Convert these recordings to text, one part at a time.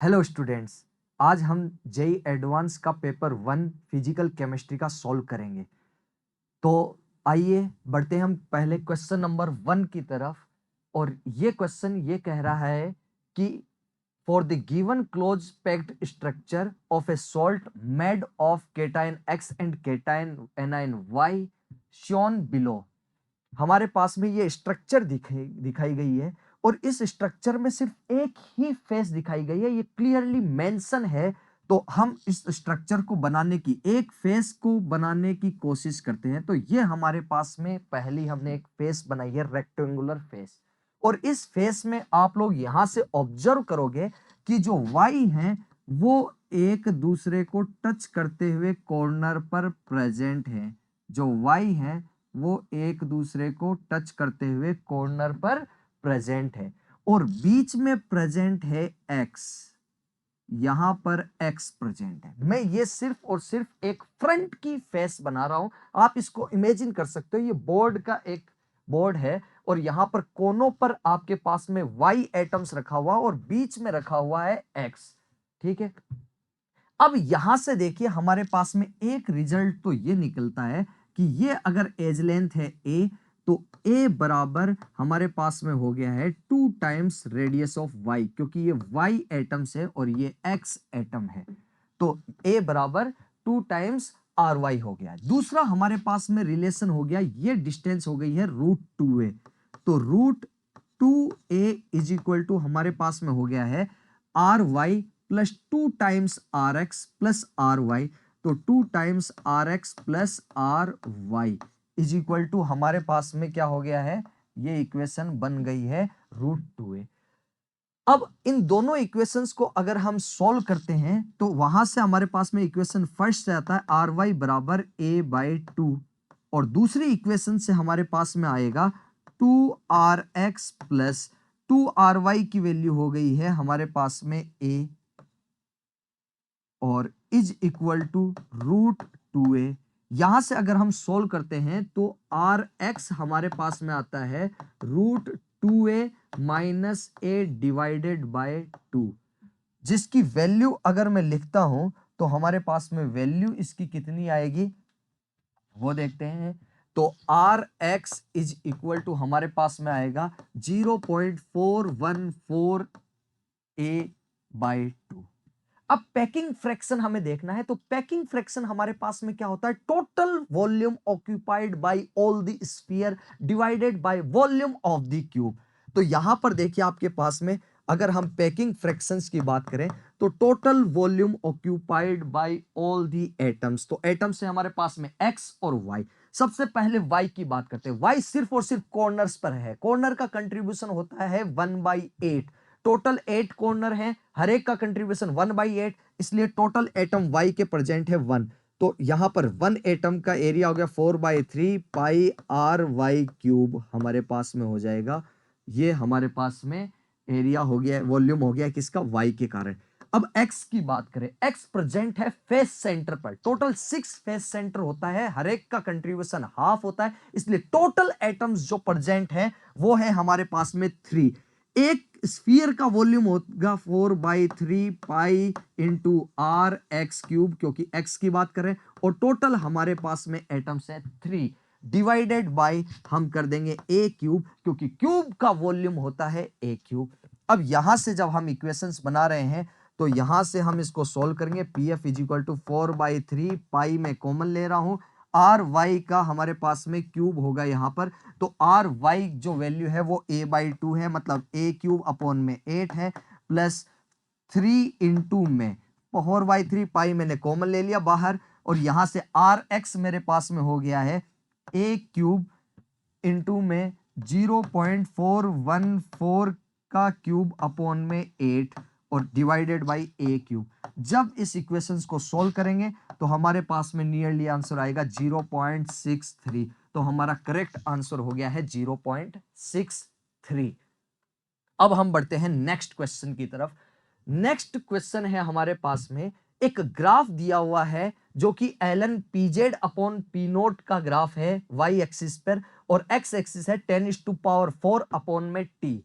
Hello students. आज हम JEE advance का पेपर 1 फिजिकल केमिस्ट्री का सॉल्व करेंगे। तो आइए बढ़ते हैं हम पहले क्वेश्चन नंबर 1 की तरफ। और ये क्वेश्चन ये कह रहा है कि for the given close packed structure of a salt made of cation X and cation anion Y shown below. हमारे पास में ये स्ट्रक्चर दिखाई गई है और इस स्ट्रक्चर में सिर्फ एक ही फेस दिखाई गई है, ये क्लियरली मेंशन है। तो हम इस स्ट्रक्चर को बनाने की, एक फेस को बनाने की कोशिश करते हैं। तो ये हमारे पास में पहली हमने एक फेस बनाई है, रेक्टेंगुलर फेस। और इस फेस में आप लोग यहां से ऑब्जर्व करोगे कि जो वाई हैं वो एक दूसरे को टच करते हुए कॉर्नर पर प्रेजेंट है। जो वाई हैं वो एक दूसरे को टच करते हुए कॉर्नर पर प्रेजेंट है और बीच में प्रेजेंट है एक्स। यहां पर एक्स प्रेजेंट है। मैं ये सिर्फ और सिर्फ एक फ्रंट की फेस बना रहा हूं। आप इसको इमेजिन कर सकते हो, ये बोर्ड का एक बोर्ड है और यहां पर कोनों पर आपके पास में वाई एटम्स रखा हुआ और बीच में रखा हुआ है एक्स। ठीक है, अब यहां से देखिए हमारे पास में एक रिजल्ट तो ये निकलता है कि ये अगर एज लेंथ है ए, तो ए बराबर हमारे पास में हो गया है 2 टाइम्स रेडियस ऑफ वाई, क्योंकि ये वाई एटम्स है और ये एक्स एटम है। तो ए बराबर 2 टाइम्स आर वाई हो गया। दूसरा हमारे पास में रिलेशन हो गया, ये डिस्टेंस हो गई है √2a। तो √2a इज इक्वल टू हमारे पास में हो गया है R Y plus 2 times R X plus R Y. तो 2 times R X plus R Y is equal to हमारे पास में क्या हो गया है, ये इक्वेशन बन गई है √2a। अब इन दोनों इक्वेशंस को अगर हम सॉल्व करते हैं तो वहां से हमारे पास में इक्वेशन फर्स्ट से आता है आर वाई बराबर a/2 और दूसरी इक्वेशन से हमारे पास में आएगा 2rx प्लस 2ry की वैल्यू हो गई है हमारे पास में a और इज इक्वल टू √2a। यहां से अगर हम सोल्व करते हैं तो आर एक्स हमारे पास में आता है √2a minus a divided by 2, जिसकी वैल्यू अगर मैं लिखता हूं तो हमारे पास में वैल्यू इसकी कितनी आएगी वो देखते हैं। तो R X is equal to हमारे पास में आएगा 0.414 a/2। अब पैकिंग फ्रैक्शन हमें देखना है। तो पैकिंग फ्रैक्शन हमारे पास में क्या होता है, total volume occupied by all the sphere divided by volume of the cube. तो यहां पर देखिए आपके पास में अगर हम पैकिंग फ्रैक्शंस की बात करें तो total volume occupied by all the atoms. तो एटम्स है हमारे पास में एक्स और वाई। सबसे पहले वाई की बात करते हैं। वाई सिर्फ और सिर्फ कॉर्नर्स पर है। कॉर्नर का कंट्रीब्यूशन होता है 1/8। टोटल 8 कॉर्नर हैं, हर एक का कंट्रीब्यूशन 1/8, इसलिए टोटल एटम वाई के प्रेजेंट है 1। तो यहां पर 1 एटम का एरिया हो गया 4/3 पाई आर वाई क्यूब हमारे पास में हो जाएगा। ये हमारे पास में एरिया हो गया, वॉल्यूम हो गया किसका, वाई के कारण। अब एक्स की बात करें, एक्स प्रेजेंट है फेस सेंटर पर। टोटल 6 फेस सेंटर होता है, हर एक का कंट्रीब्यूशन हाफ होता है, इसलिए टोटल एटम्स जो प्रेजेंट है वो है हमारे पास में 3। एक स्फीयर का वॉल्यूम होगा 4/3 pi into R X cube, क्योंकि एक्स की बात करें, और टोटल हमारे पास में एटम्स है 3 डिवाइडेड बाय हम कर देंगे a क्यूब, क्योंकि क्यूब का वॉल्यूम होता है a क्यूब। अब यहां से जब हम इक्वेशंस बना रहे हैं तो यहां से हम इसको सोल्व करेंगे। P F is equal to 4/3 pi में कॉमन ले रहा हूं, आर वाई का हमारे पास में क्यूब होगा यहां पर। तो आर वाई जो वैल्यू है वो a/2 है, मतलब a क्यूब अपॉन में 8 है, प्लस 3 इंटू में 4/3 पाई मैंने कॉमन ले लिया बाहर, और यहां से आर एक्स मेरे पास में हो गया है a क्यूब इंटू में 0.414 का क्यूब अपॉन में 8 और डिवाइडेड बाई a क्यूब। जब इस इक्वेशंस को सॉल्व करेंगे तो हमारे पास में नियरली आंसर आएगा 0.63। तो हमारा करेक्ट आंसर हो गया है 0.63। अब हम बढ़ते हैं नेक्स्ट क्वेश्चन की तरफ। नेक्स्ट क्वेश्चन है हमारे पास में एक ग्राफ दिया हुआ है जो कि L N P Z upon P naught का ग्राफ है वाई एक्सिस पर, और एक्स एक्सिस है 10⁴ अपॉन में टी।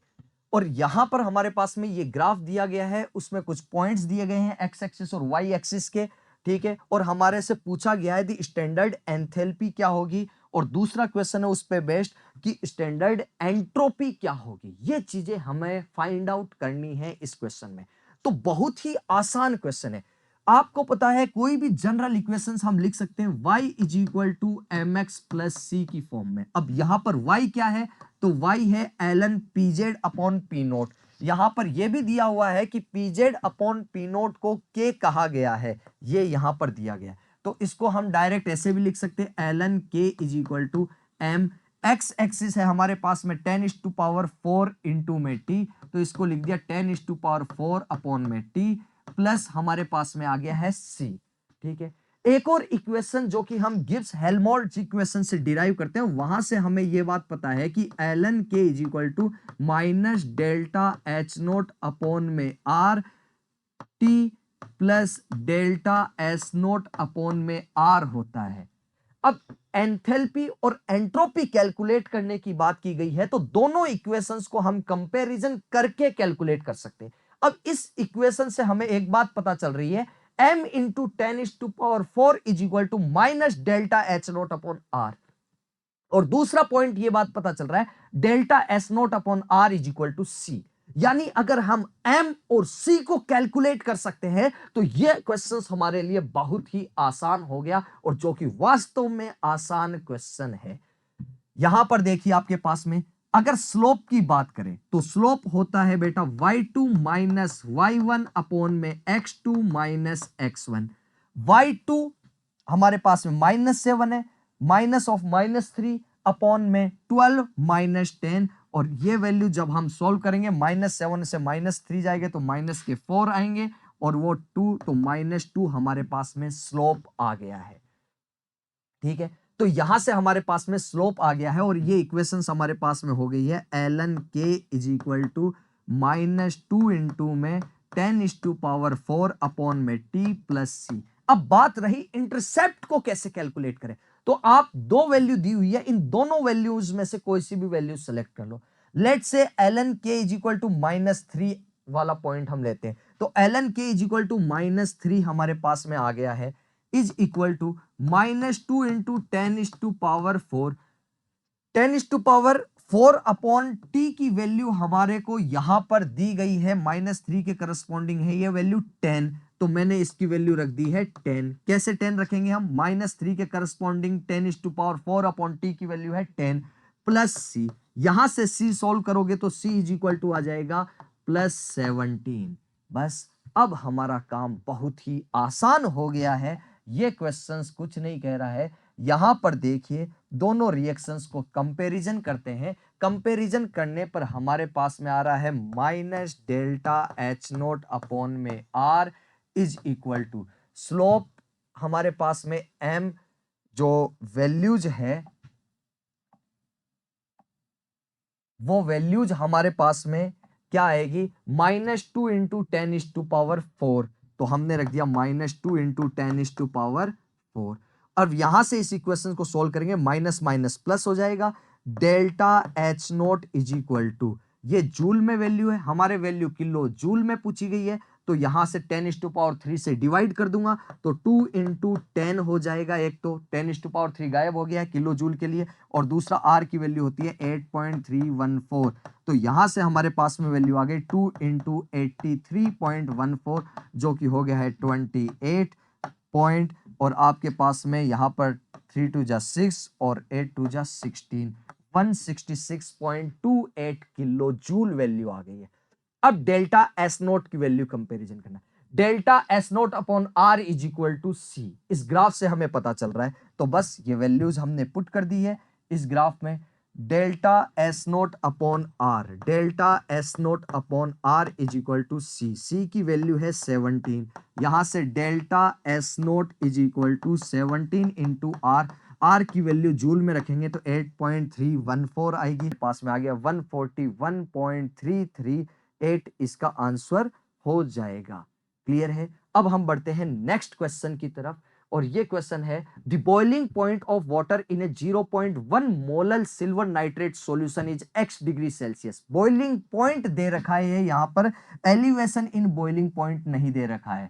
और यहां पर हमारे पास में ये ग्राफ दिया गया है, उसमें कुछ पॉइंट्स दिए गए हैं एक्स एक्सिस और वाई एक्सिस के, ठीक है। और हमारे से पूछा गया है दी स्टैंडर्ड एंथैल्पी क्या होगी, और दूसरा क्वेश्चन है उस पे बेस्ड कि स्टैंडर्ड एंट्रोपी क्या होगी। ये चीजें हमें फाइंड आउट करनी है इस क्वेश्चन में। तो बहुत ही आसान क्वेश्चन है। आपको पता है कोई भी जनरल इक्वेशंस हम लिख सकते हैं y is equal to M x plus c की फॉर्म में। अब यहां पर y क्या है, तो y है ln pz upon P note. यहां पर यह भी दिया हुआ है कि pz अपॉन पी नोट को k कहा गया है, ये यहां पर दिया गया है। तो इसको हम डायरेक्ट ऐसे भी लिख सकते हैं ln k is equal to M. X axis है हमारे पास में 10⁴ इंटू में t, तो इसको लिख दिया 10⁴ अपॉन में t, प्लस हमारे पास में आ गया है c, ठीक है। एक और इक्वेशन जो कि हम गिब्स हेल्महोल्ट्ज इक्वेशन से डिराइव करते हैं, वहां से हमें यह बात पता है कि ln k is equal to minus delta H naught upon में R T plus delta S naught upon में आर होता है। अब एंथैल्पी और एंट्रोपी कैलकुलेट करने की बात की गई है, तो दोनों इक्वेशंस को हम कंपैरिजन करके कैलकुलेट कर सकते हैं। अब इस इक्वेशन से हमें एक बात पता चल रही है, m into 10⁴ is equal to minus delta H naught upon R. और दूसरा पॉइंट ये बात पता चल रहा है, delta S naught upon R is equal to C. यानी अगर हम m और c को कैलकुलेट कर सकते हैं तो ये क्वेश्चंस हमारे लिए बहुत ही आसान हो गया, और जो कि वास्तव में आसान क्वेश्चन है। यहां पर देखिए आपके पास में अगर स्लोप की बात करें तो स्लोप होता है बेटा y2 माइनस y1 अपॉन में x2 माइनस x1। y2 हमारे पास में -7 है, माइनस ऑफ -3 अपॉन में 12 माइनस 10, और ये वैल्यू जब हम सॉल्व करेंगे -7 से -3 जाएंगे तो माइनस के 4 आएंगे, और वो 2, तो -2 हमारे पास में स्लोप आ गया है, ठीक है। तो यहां से हमारे पास में स्लोप आ गया है, और ये इक्वेशंस हमारे पास में हो गई है ln k is equal to -2 into में 10⁴ अपॉन में t प्लस सी। अब बात रही इंटरसेप्ट को कैसे कैलकुलेट करें, तो आप दो वैल्यू दी हुई है, इन दोनों वैल्यूज में से कोई सी भी वैल्यू सेलेक्ट कर लो। Let say ln k is equal to -3 वाला पॉइंट हम लेते हैं, तो ln k is equal to -3 हमारे पास में आ गया है, is equal to -2 into 10⁴ 10⁴ upon T की वैल्यू हमारे को यहां पर दी गई है -3 के करस्पॉन्डिंग है ये वैल्यू 10, तो मैंने इसकी वैल्यू रख दी है 10। कैसे 10 रखेंगे हम, -3 के करस्पॉन्डिंग 10⁴ अपॉन टी की वैल्यू है 10 प्लस सी। यहां से सी सॉल्व करोगे तो सी इज इक्वल टू आ जाएगा +17। बस अब हमारा काम बहुत ही आसान हो गया है। ये क्वेश्चंस कुछ नहीं कह रहा है, यहां पर देखिए दोनों रिएक्शंस को कंपैरिजन करते हैं। कंपैरिजन करने पर हमारे पास में आ रहा है minus delta H naught upon में R is equal to slope हमारे पास में m जो वैल्यूज है वो वैल्यूज हमारे पास में क्या आएगी, -2 इंटू 10⁴, तो हमने रख दिया -2 इंटू 10⁴। अब यहां से इस इक्वेशन को सोल्व करेंगे, माइनस माइनस प्लस हो जाएगा, delta H naught is equal to, ये जूल में वैल्यू है, हमारे वैल्यू किलो जूल में पूछी गई है, तो यहां से 10⁻³ से डिवाइड कर दूंगा तो 2 इंटू 10 हो जाएगा। एक तो 10⁻³ गायब हो गया है किलो जूल के लिए, और दूसरा आर की वैल्यू होती है 8.314, तो यहां से हमारे पास में वैल्यू आ गई 2 इंटू 83.14 जो कि हो गया है 28 पॉइंट, और आपके पास में यहां पर 3 2 जा 6 और 8 2 जा 16, 166.28 किलो जूल वैल्यू आ गई है। अब डेल्टा एस नोट की वैल्यू कंपैरिजन करना, delta S naught upon R is equal to C, इस ग्राफ से हमें पता चल रहा है, तो बस ये वैल्यूज हमने पुट कर दी है इस ग्राफ में। Delta S naught upon R, delta S naught upon R is equal to C, C की वैल्यू है 17, यहां से delta S naught is equal to 17 into R, R की वैल्यू जूल में रखेंगे तो 8.314 आएगी, पास में आ गया 141.338, इसका आंसर हो जाएगा। क्लियर है। अब हम बढ़ते हैं नेक्स्ट क्वेश्चन की तरफ। और ये क्वेश्चन है the boiling point of water in a 0.1 molal silver nitrate solution is x degree Celsius. Boiling point दे रखा है यहाँ पर, एलिवेशन इन बॉइलिंग पॉइंट नहीं दे रखा है।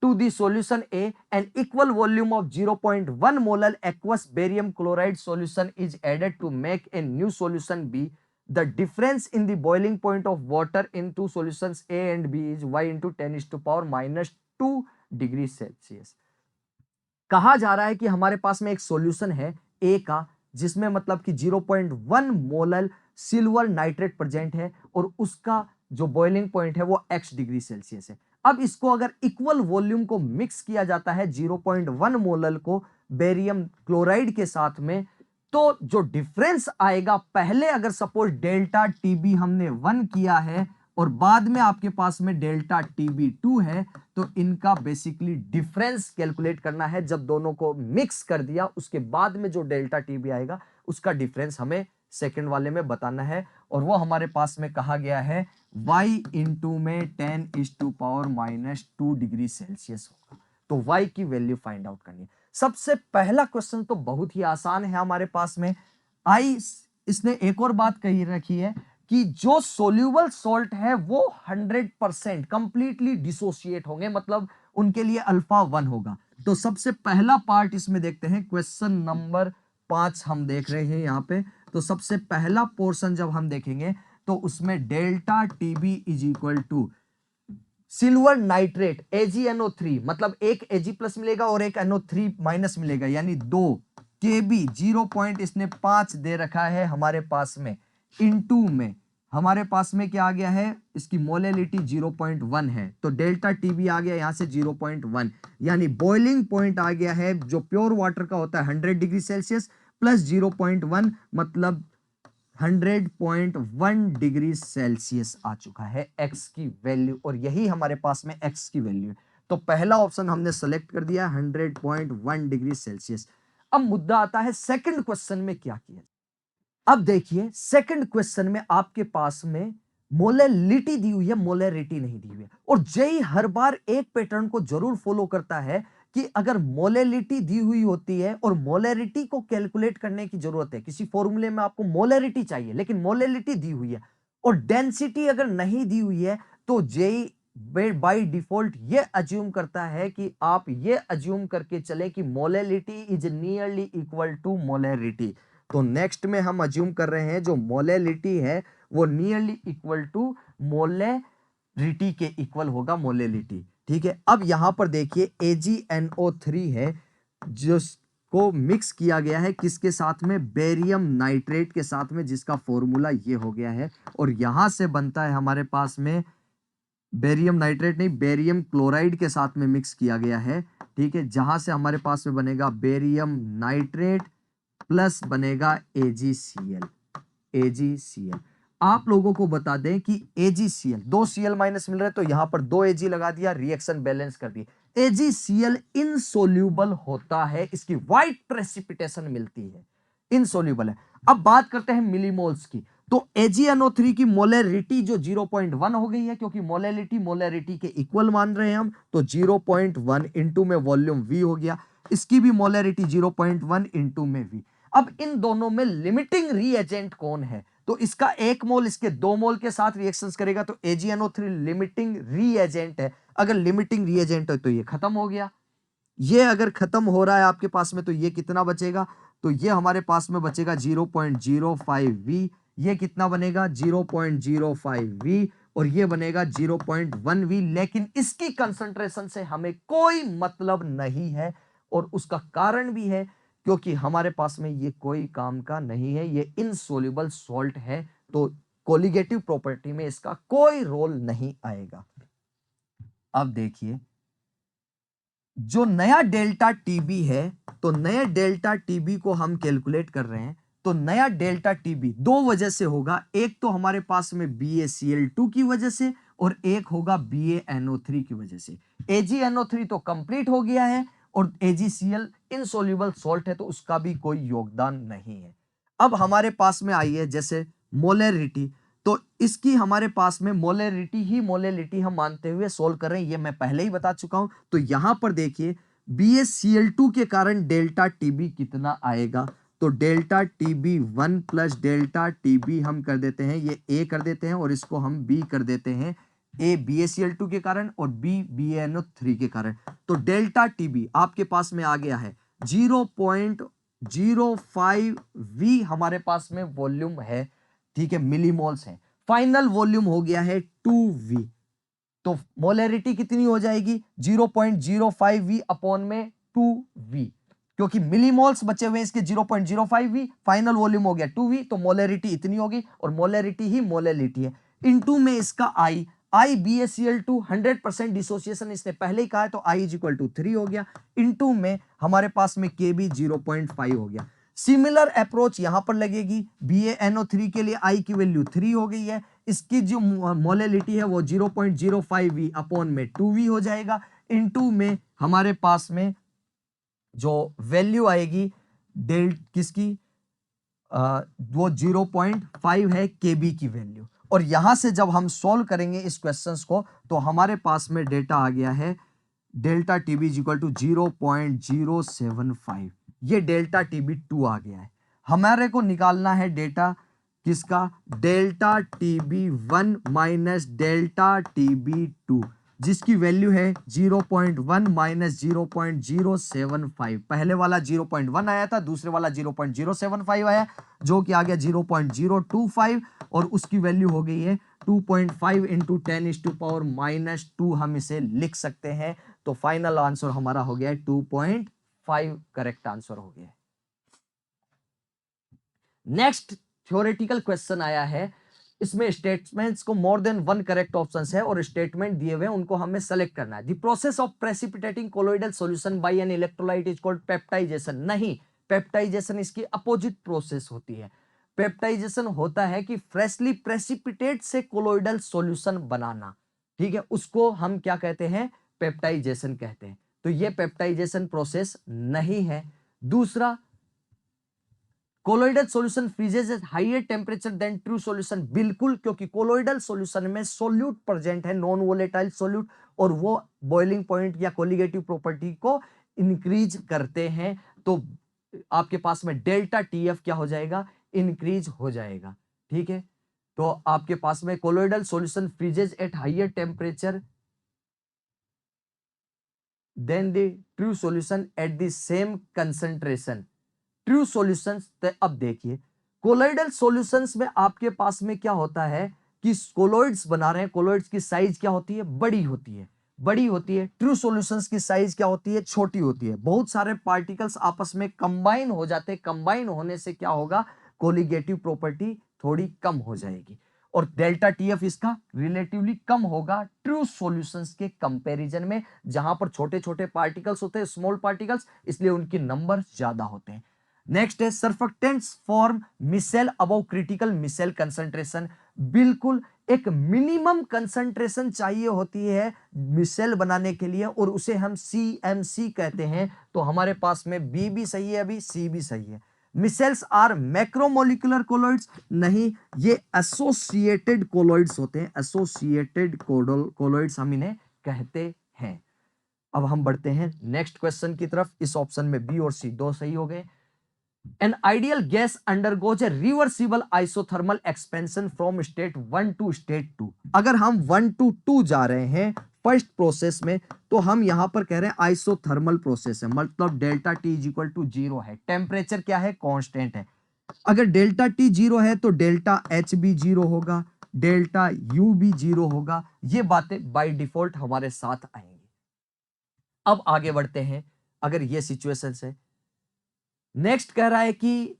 To the solution A, an equal volume of 0.1 molar aqueous barium chloride solution is added to make a new solution B. The difference in the boiling point of water in two solutions A and B is y into 10 is to power minus 2 degree Celsius. कहा जा रहा है कि हमारे पास में एक solution है A का, जिसमें मतलब कि 0.1 मोलर सिल्वर नाइट्रेट प्रेजेंट है और उसका जो बॉइलिंग पॉइंट है वो x डिग्री सेल्सियस है। अब इसको अगर इक्वल वॉल्यूम को मिक्स किया जाता है 0.1 मोलर को बेरियम क्लोराइड के साथ में, तो जो डिफरेंस आएगा, पहले अगर सपोज डेल्टा टीबी हमने 1 किया है और बाद में आपके पास में डेल्टा टीबी 2 है, तो इनका बेसिकली डिफरेंस कैलकुलेट करना है। जब दोनों को मिक्स कर दिया उसके बाद में जो डेल्टा टीबी आएगा उसका डिफरेंस हमें सेकंड वाले में बताना है, और वो हमारे पास में कहा गया है y इंटू में 10 is to power minus 2 degree Celsius होगा। तो y की वैल्यू फाइंड आउट करनी है। सबसे पहला क्वेश्चन तो बहुत ही आसान है हमारे पास में। इसने एक और बात कही रखी है कि जो सोल्यूबल सॉल्ट है वो 100% कंप्लीटली डिसोसिएट होंगे, मतलब उनके लिए अल्फा 1 होगा। तो सबसे पहला पार्ट इसमें देखते हैं, क्वेश्चन नंबर 5 हम देख रहे हैं यहाँ पे। तो सबसे पहला पोर्शन जब हम देखेंगे तो उसमें delta T B is equal to silver nitrate AgNO3, मतलब एक Ag प्लस मिलेगा और एक NO3 माइनस मिलेगा, यानी 2 Kb 0.5 दे रखा है हमारे पास में, इनटू में हमारे पास में क्या आ गया है, इसकी मोलेलिटी 0.1 है। तो डेल्टा टीबी आ गया यहां से 0.1, यानी बॉइलिंग पॉइंट आ गया है जो प्योर वाटर का होता है 100 डिग्री सेल्सियस प्लस 0.1, मतलब 100.1 डिग्री सेल्सियस आ चुका है x की वैल्यू, और यही हमारे पास में x की वैल्यू है। तो पहला ऑप्शन हमने सेलेक्ट कर दिया 100.1 डिग्री सेल्सियस। अब मुद्दा आता है सेकंड क्वेश्चन में क्या किया। अब देखिए सेकंड क्वेश्चन में आपके पास में मोलेलिटी दी हुई है, मोलेरिटी नहीं दी हुई है। और जेई हर बार एक पैटर्न को जरूर फॉलो करता है कि अगर मोलेलिटी दी हुई होती है और मोलेरिटी को कैलकुलेट करने की जरूरत है, किसी फॉर्मूले में आपको मोलेरिटी चाहिए लेकिन मोलेलिटी दी हुई है और डेंसिटी अगर नहीं दी हुई है, तो जेई बाय डिफॉल्ट ये अज्यूम करता है कि आप ये अज्यूम करके चले कि molality is nearly equal to molarity. तो नेक्स्ट में हम अज्यूम कर रहे हैं जो मोलेलिटी है वो नियरली इक्वल टू मोलेरिटी के इक्वल होगा मोलेलिटी। ठीक है, अब यहां पर देखिए AgNO3 है जिसको मिक्स किया गया है किसके साथ में, बेरियम नाइट्रेट के साथ में, जिसका फॉर्मूला ये हो गया है। और यहां से बनता है हमारे पास में बेरियम नाइट्रेट नहीं, बेरियम क्लोराइड के साथ में मिक्स किया गया है। ठीक है, जहां से हमारे पास में बनेगा बेरियम नाइट्रेट प्लस बनेगा AgCl। AgCl आप लोगों को बता दें कि AgCl 2 Cl माइनस मिल रहा है, तो यहां पर 2 Ag लगा दिया, रिएक्शन बैलेंस कर दी। AgCl इनसोल्यूबल होता है, इसकी व्हाइट प्रेसिपिटेशन मिलती है, इनसोल्यूबल है। अब बात करते हैं मिलीमोल्स की। तो AgNO3 की मोलेरिटी जो 0.1 हो गई है, क्योंकि मोलेरिटी के इक्वल मान रहे हैं हम, तो 0.1 इंटू में वॉल्यूम V हो गया। इसकी भी मोलेरिटी 0.1 इंटू में V। अब इन दोनों में लिमिटिंग रीएजेंट कौन है, तो इसका 1 मोल इसके 2 मोल के साथ रिएक्शंस करेगा, तो AgNO3 लिमिटिंग रीएजेंट है। अगर लिमिटिंग रीएजेंट है तो ये खत्म हो गया। ये अगर खत्म हो रहा है आपके पास में, तो ये कितना बचेगा, तो ये हमारे पास में बचेगा 0.05V। ये कितना बनेगा 0.05V, और ये बनेगा 0.1V। लेकिन इसकी कंसंट्रेशन से हमें कोई मतलब नहीं है, और उसका कारण भी है क्योंकि हमारे पास में ये कोई काम का नहीं है, ये इनसोल्यूबल सॉल्ट है, तो कोलिगेटिव प्रॉपर्टी में इसका कोई रोल नहीं आएगा। अब देखिए जो नया डेल्टा टीबी है, तो नए डेल्टा टीबी को हम कैलकुलेट कर रहे हैं। तो नया डेल्टा टीबी 2 वजह से होगा, एक तो हमारे पास में BaCl2 की वजह से और एक होगा BaNO3 की वजह से। AgNO3 तो कंप्लीट हो गया है और AgCl इनसोल्यूबल सॉल्ट है, तो उसका भी कोई योगदान नहीं है। अब हमारे पास में आई है जैसे मोलेरिटी, तो इसकी हमारे पास में मोलेरिटी हम मानते हुए सोल्व कर रहे हैं, ये मैं पहले ही बता चुका हूं। तो यहां पर देखिए BaCl2 के कारण डेल्टा TB कितना आएगा? तो delta TB1 plus delta TB हम कर देते हैं, ये A कर देते हैं और इसको हम B कर देते हैं। A BaCl2 के कारण और B BaNO3 के कारण। तो डेल्टा TB आपके पास में आ गया है 0.05 V हमारे पास में वॉल्यूम है, ठीक है, मिलीमोल्स है। फाइनल वॉल्यूम हो गया है 2V। तो मोलरिटी कितनी हो जाएगी? 0.05 V अपॉन में 2V, क्योंकि मिलीमोल्स बचे हुए इसके 0.05 V, फाइनल वॉल्यूम हो गया 2V, तो मोलरिटी इतनी होगी और मोलरिटी ही मोलरिटी है। इनटू में इसका I BaCl2 100% डिसोसिएशन इसने पहले ही कहा है, तो I इज इक्वल टू 3 हो गया। इनटू में हमारे पास में Kb 0.5 हो गया। सिमिलर अप्रोच यहां पर लगेगी। BaNO3 के लिए I की वैल्यू 3 हो गई है, इसकी जो मोलेलिटी है वो 0.05 V अपॉन में 2V हो जाएगा। इनटू में हमारे पास में जो वैल्यू आएगी डेल्ट किसकी, वो 0.5 है Kb की वैल्यू। और यहां से जब हम सॉल्व करेंगे इस क्वेश्चंस को, तो हमारे पास में डेटा आ गया है delta TB is equal to 0.075। ये डेल्टा TB2 आ गया है। हमारे को निकालना है डेटा किसका? Delta TB1 minus delta TB2, जिसकी वैल्यू है 0.1 माइनस 0.075। पहले वाला 0.1 आया था, दूसरे वाला 0.075 आया, जो कि आ गया 0.025 और उसकी वैल्यू हो गई है 2.5 इंटू 10⁻⁻2 हम इसे लिख सकते हैं। तो फाइनल आंसर हमारा हो गया है 2.5, करेक्ट आंसर हो गया। नेक्स्ट थ्योरेटिकल क्वेश्चन आया है, इसमें स्टेटमेंट्स को more than one correct options है और स्टेटमेंट दिए हुए उनको हमें सेलेक्ट करना है। The process of precipitating colloidal solution bye an electrolyte is called peptization. नहीं, पेप्टाइजेशन इसकी अपोजिट प्रोसेस होती है। पेप्टाइजेशन होता है कि फ्रेशली प्रेसिपिटेट से कोलोइडल सॉल्यूशन बनाना, ठीक है, उसको हम क्या कहते हैं? पेप्टाइजेशन कहते हैं। तो ये पेप्टाइजेशन प्रोसेस नहीं है। दूसरा, colloidal solution freezes at higher temperature than true solution. बिल्कुल, क्योंकि कोलोइडल सॉल्यूशन में सोल्यूट प्रेजेंट है, नॉन वोलेटाइल सोल्यूट, और वो बॉइलिंग पॉइंट या कोलिगेटिव प्रॉपर्टी को इंक्रीज करते हैं। तो आपके पास में डेल्टा TF क्या हो जाएगा? इंक्रीज हो जाएगा, ठीक है। तो आपके पास में colloidal solution freezes at higher temperature than the true solution at the same concentration. True solutions, अब देखिए कोलोइडल सॉल्यूशंस में आपके पास में क्या होता है कि कोलोइड्स बना रहे हैं, कोलोइड्स की साइज क्या होती है? बड़ी होती है, बड़ी होती है। ट्रू सॉल्यूशंस की साइज क्या होती है? छोटी होती है। बहुत सारे पार्टिकल्स आपस में कंबाइन हो जाते हैं, कंबाइन होने से क्या होगा? कोलिगेटिव प्रॉपर्टी थोड़ी कम हो जाएगी और डेल्टा TF इसका रिलेटिवली कम होगा ट्रू सॉल्यूशंस के कंपैरिजन में, जहां पर छोटे छोटे पार्टिकल्स होते हैं, स्मॉल पार्टिकल्स, इसलिए उनके नंबर ज्यादा होते हैं। नेक्स्ट है surfactants form micelle above critical micelle concentration. बिल्कुल, एक मिनिमम कंसंट्रेशन चाहिए होती है मिसेल बनाने के लिए और उसे हम CMC कहते हैं। तो हमारे पास में B भी सही है, अभी C भी सही है। Micelles are macromolecular colloids. नहीं, ये एसोसिएटेड कोलोइड्स होते हैं, एसोसिएटेड कोलोइड्स हम इन्हें कहते हैं। अब हम बढ़ते हैं नेक्स्ट क्वेश्चन की तरफ। इस ऑप्शन में B और C दो सही हो गए। An ideal gas undergoes a reversible isothermal expansion from state 1 to state 2। अगर हम 1 to 2 जा रहे हैं फर्स्ट प्रोसेस में, तो हम यहां पर कह रहे हैं आइसोथर्मल प्रोसेस है, मतलब delta T is equal to 0 है। टेम्परेचर क्या है? कांस्टेंट है। अगर डेल्टा T 0 है तो डेल्टा H भी 0 होगा, डेल्टा U भी 0 होगा। ये बातें बाय डिफॉल्ट हमारे साथ आएंगी। अब आगे बढ़ते हैं। अगर ये सिचुएशन है, नेक्स्ट कह रहा है कि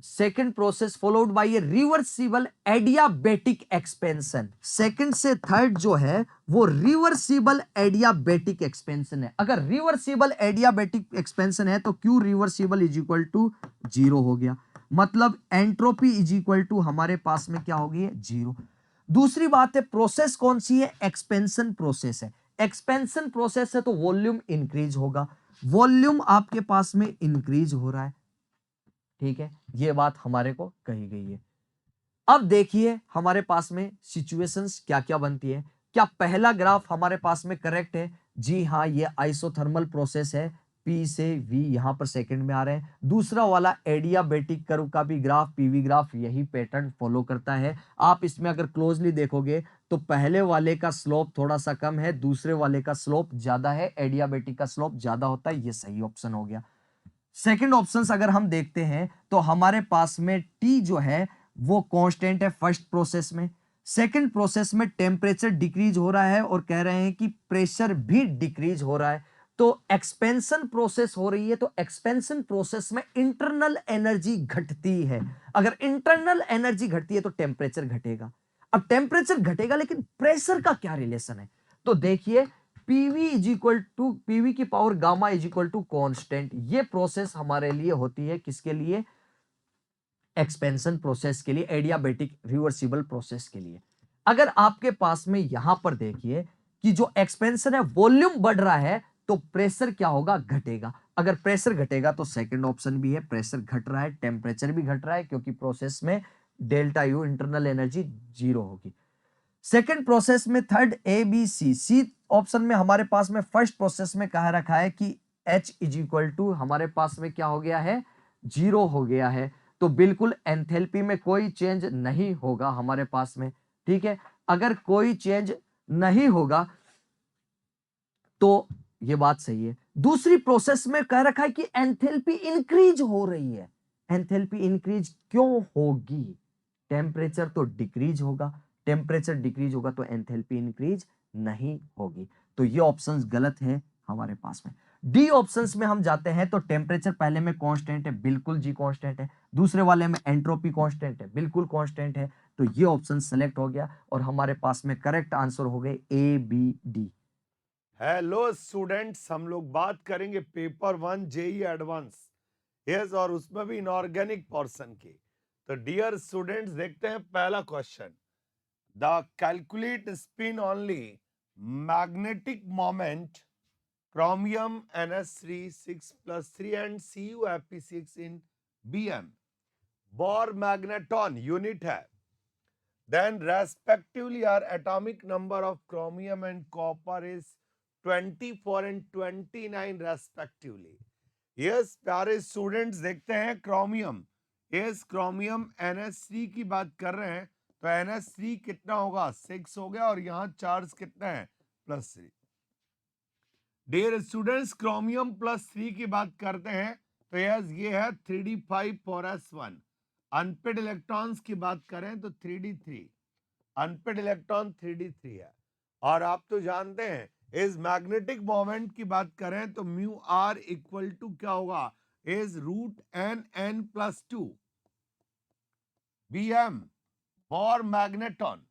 second process followed by A reversible adiabatic expansion. Second से थर्ड जो है वो रिवर्सिबल एडियाबेटिक एक्सपेंशन है। अगर रिवर्सिबल एडियाबेटिक एक्सपेंशन है तो Q reversible is equal to 0 हो गया, मतलब एंट्रोपी इज इक्वल टू हमारे पास में क्या होगी? 0। दूसरी बात है, प्रोसेस कौन सी है? एक्सपेंशन प्रोसेस है। एक्सपेंशन प्रोसेस है तो वॉल्यूम इंक्रीज होगा, वॉल्यूम आपके पास में इंक्रीज हो रहा है, ठीक है, ये बात हमारे को कही गई है। अब देखिए हमारे पास में सिचुएशंस क्या क्या बनती है। क्या पहला ग्राफ हमारे पास में करेक्ट है? जी हाँ, ये आइसोथर्मल प्रोसेस है, P से V यहाँ पर सेकंड में आ रहे हैं। दूसरा वाला एडियाबेटिक कर्व का भी ग्राफ, पीवी ग्राफ यही पैटर्न फॉलो करता है। आप इसमें अगर क्लोजली देखोगे तो पहले वाले का स्लोप थोड़ा सा कम है, दूसरे वाले का स्लोप ज्यादा है, एडियाबेटिक का स्लोप ज्यादा होता है। ये सही ऑप्शन हो गया। सेकंड ऑप्शन अगर हम देखते हैं तो हमारे पास में टी जो है वो कांस्टेंट है फर्स्ट प्रोसेस में। सेकंड प्रोसेस में टेम्परेचर डिक्रीज हो रहा है और कह रहे हैं कि प्रेशर भी डिक्रीज हो रहा है। तो एक्सपेंशन प्रोसेस हो रही है, तो एक्सपेंशन प्रोसेस में इंटरनल एनर्जी घटती है। अगर इंटरनल एनर्जी घटती है तो टेम्परेचर घटेगा। अब टेम्परेचर घटेगा लेकिन प्रेशर का क्या रिलेशन है? तो देखिए PV is equal to PV की power gamma is equal to constant. ये प्रोसेस हमारे लिए होती है किसके लिए? एक्सपेंशन प्रोसेस के लिए, एडियाबेटिक रिवर्सिबल प्रोसेस के लिए। अगर आपके पास में यहां पर देखिए कि जो एक्सपेंशन है वॉल्यूम बढ़ रहा है तो प्रेशर क्या होगा? घटेगा। अगर प्रेशर घटेगा तो सेकंड ऑप्शन भी है, प्रेशर घट रहा है, टेम्परेचर भी घट रहा है, क्योंकि प्रोसेस में delta U internal energy zero होगी। सेकंड प्रोसेस में third A B C, C option में हमारे पास में फर्स्ट प्रोसेस में कहा रखा है कि H इज इक्वल टू हमारे पास में क्या हो गया है? जीरो हो गया है। तो बिल्कुल एंथैल्पी में कोई चेंज नहीं होगा हमारे पास में। ठीक है, अगर कोई चेंज नहीं होगा तो ये बात सही है। दूसरी प्रोसेस में कह रखा है कि एंथैल्पी इंक्रीज हो रही है। एंथैल्पी इंक्रीज क्यों होगी? टेम्परेचर तो डिक्रीज होगा, टेम्परेचर डिक्रीज होगा तो एंथैल्पी इंक्रीज नहीं होगी। तो ये ऑप्शंस गलत है हमारे पास में। डी ऑप्शंस में हम जाते हैं तो टेम्परेचर पहले में कांस्टेंट है, बिल्कुल जी कांस्टेंट है। दूसरे वाले में एंट्रोपी कांस्टेंट है, बिल्कुल कांस्टेंट है। तो ये ऑप्शन सेलेक्ट हो गया और हमारे पास में करेक्ट आंसर हो गए A B D. Hello students, हम लोग बात करेंगे पेपर 1 जेई एडवांस। यस, और उसमें भी इनऑर्गेनिक पोर्शन की। तो डियर स्टूडेंट्स, देखते हैं पहला question. The calculate spin only magnetic moment chromium ns3 6+3 and CuFp6 in bm Bohr magneton unit है। Then respectively our atomic number of chromium and copper is 24 and 29 respectively. Yes, प्यारे students, देखते हैं chromium. Yes, chromium NH3 की बात कर रहे हैं तो NH3 कितना होगा? 6 हो गया, और यहाँ चार्ज कितना है? +3। डियर स्टूडेंट्स, क्रोमियम +3 की बात करते हैं तो यस ये है 3d5 4s1। अनपेड इलेक्ट्रॉन्स की बात करें तो 3d3। अनपेड इलेक्ट्रॉन 3d3 है। और आप तो जानते हैं इस मैग्नेटिक मोमेंट की बात करें तो म्यू आर इक्वल टू क्या होगा? Is √n+2 bm for magneton.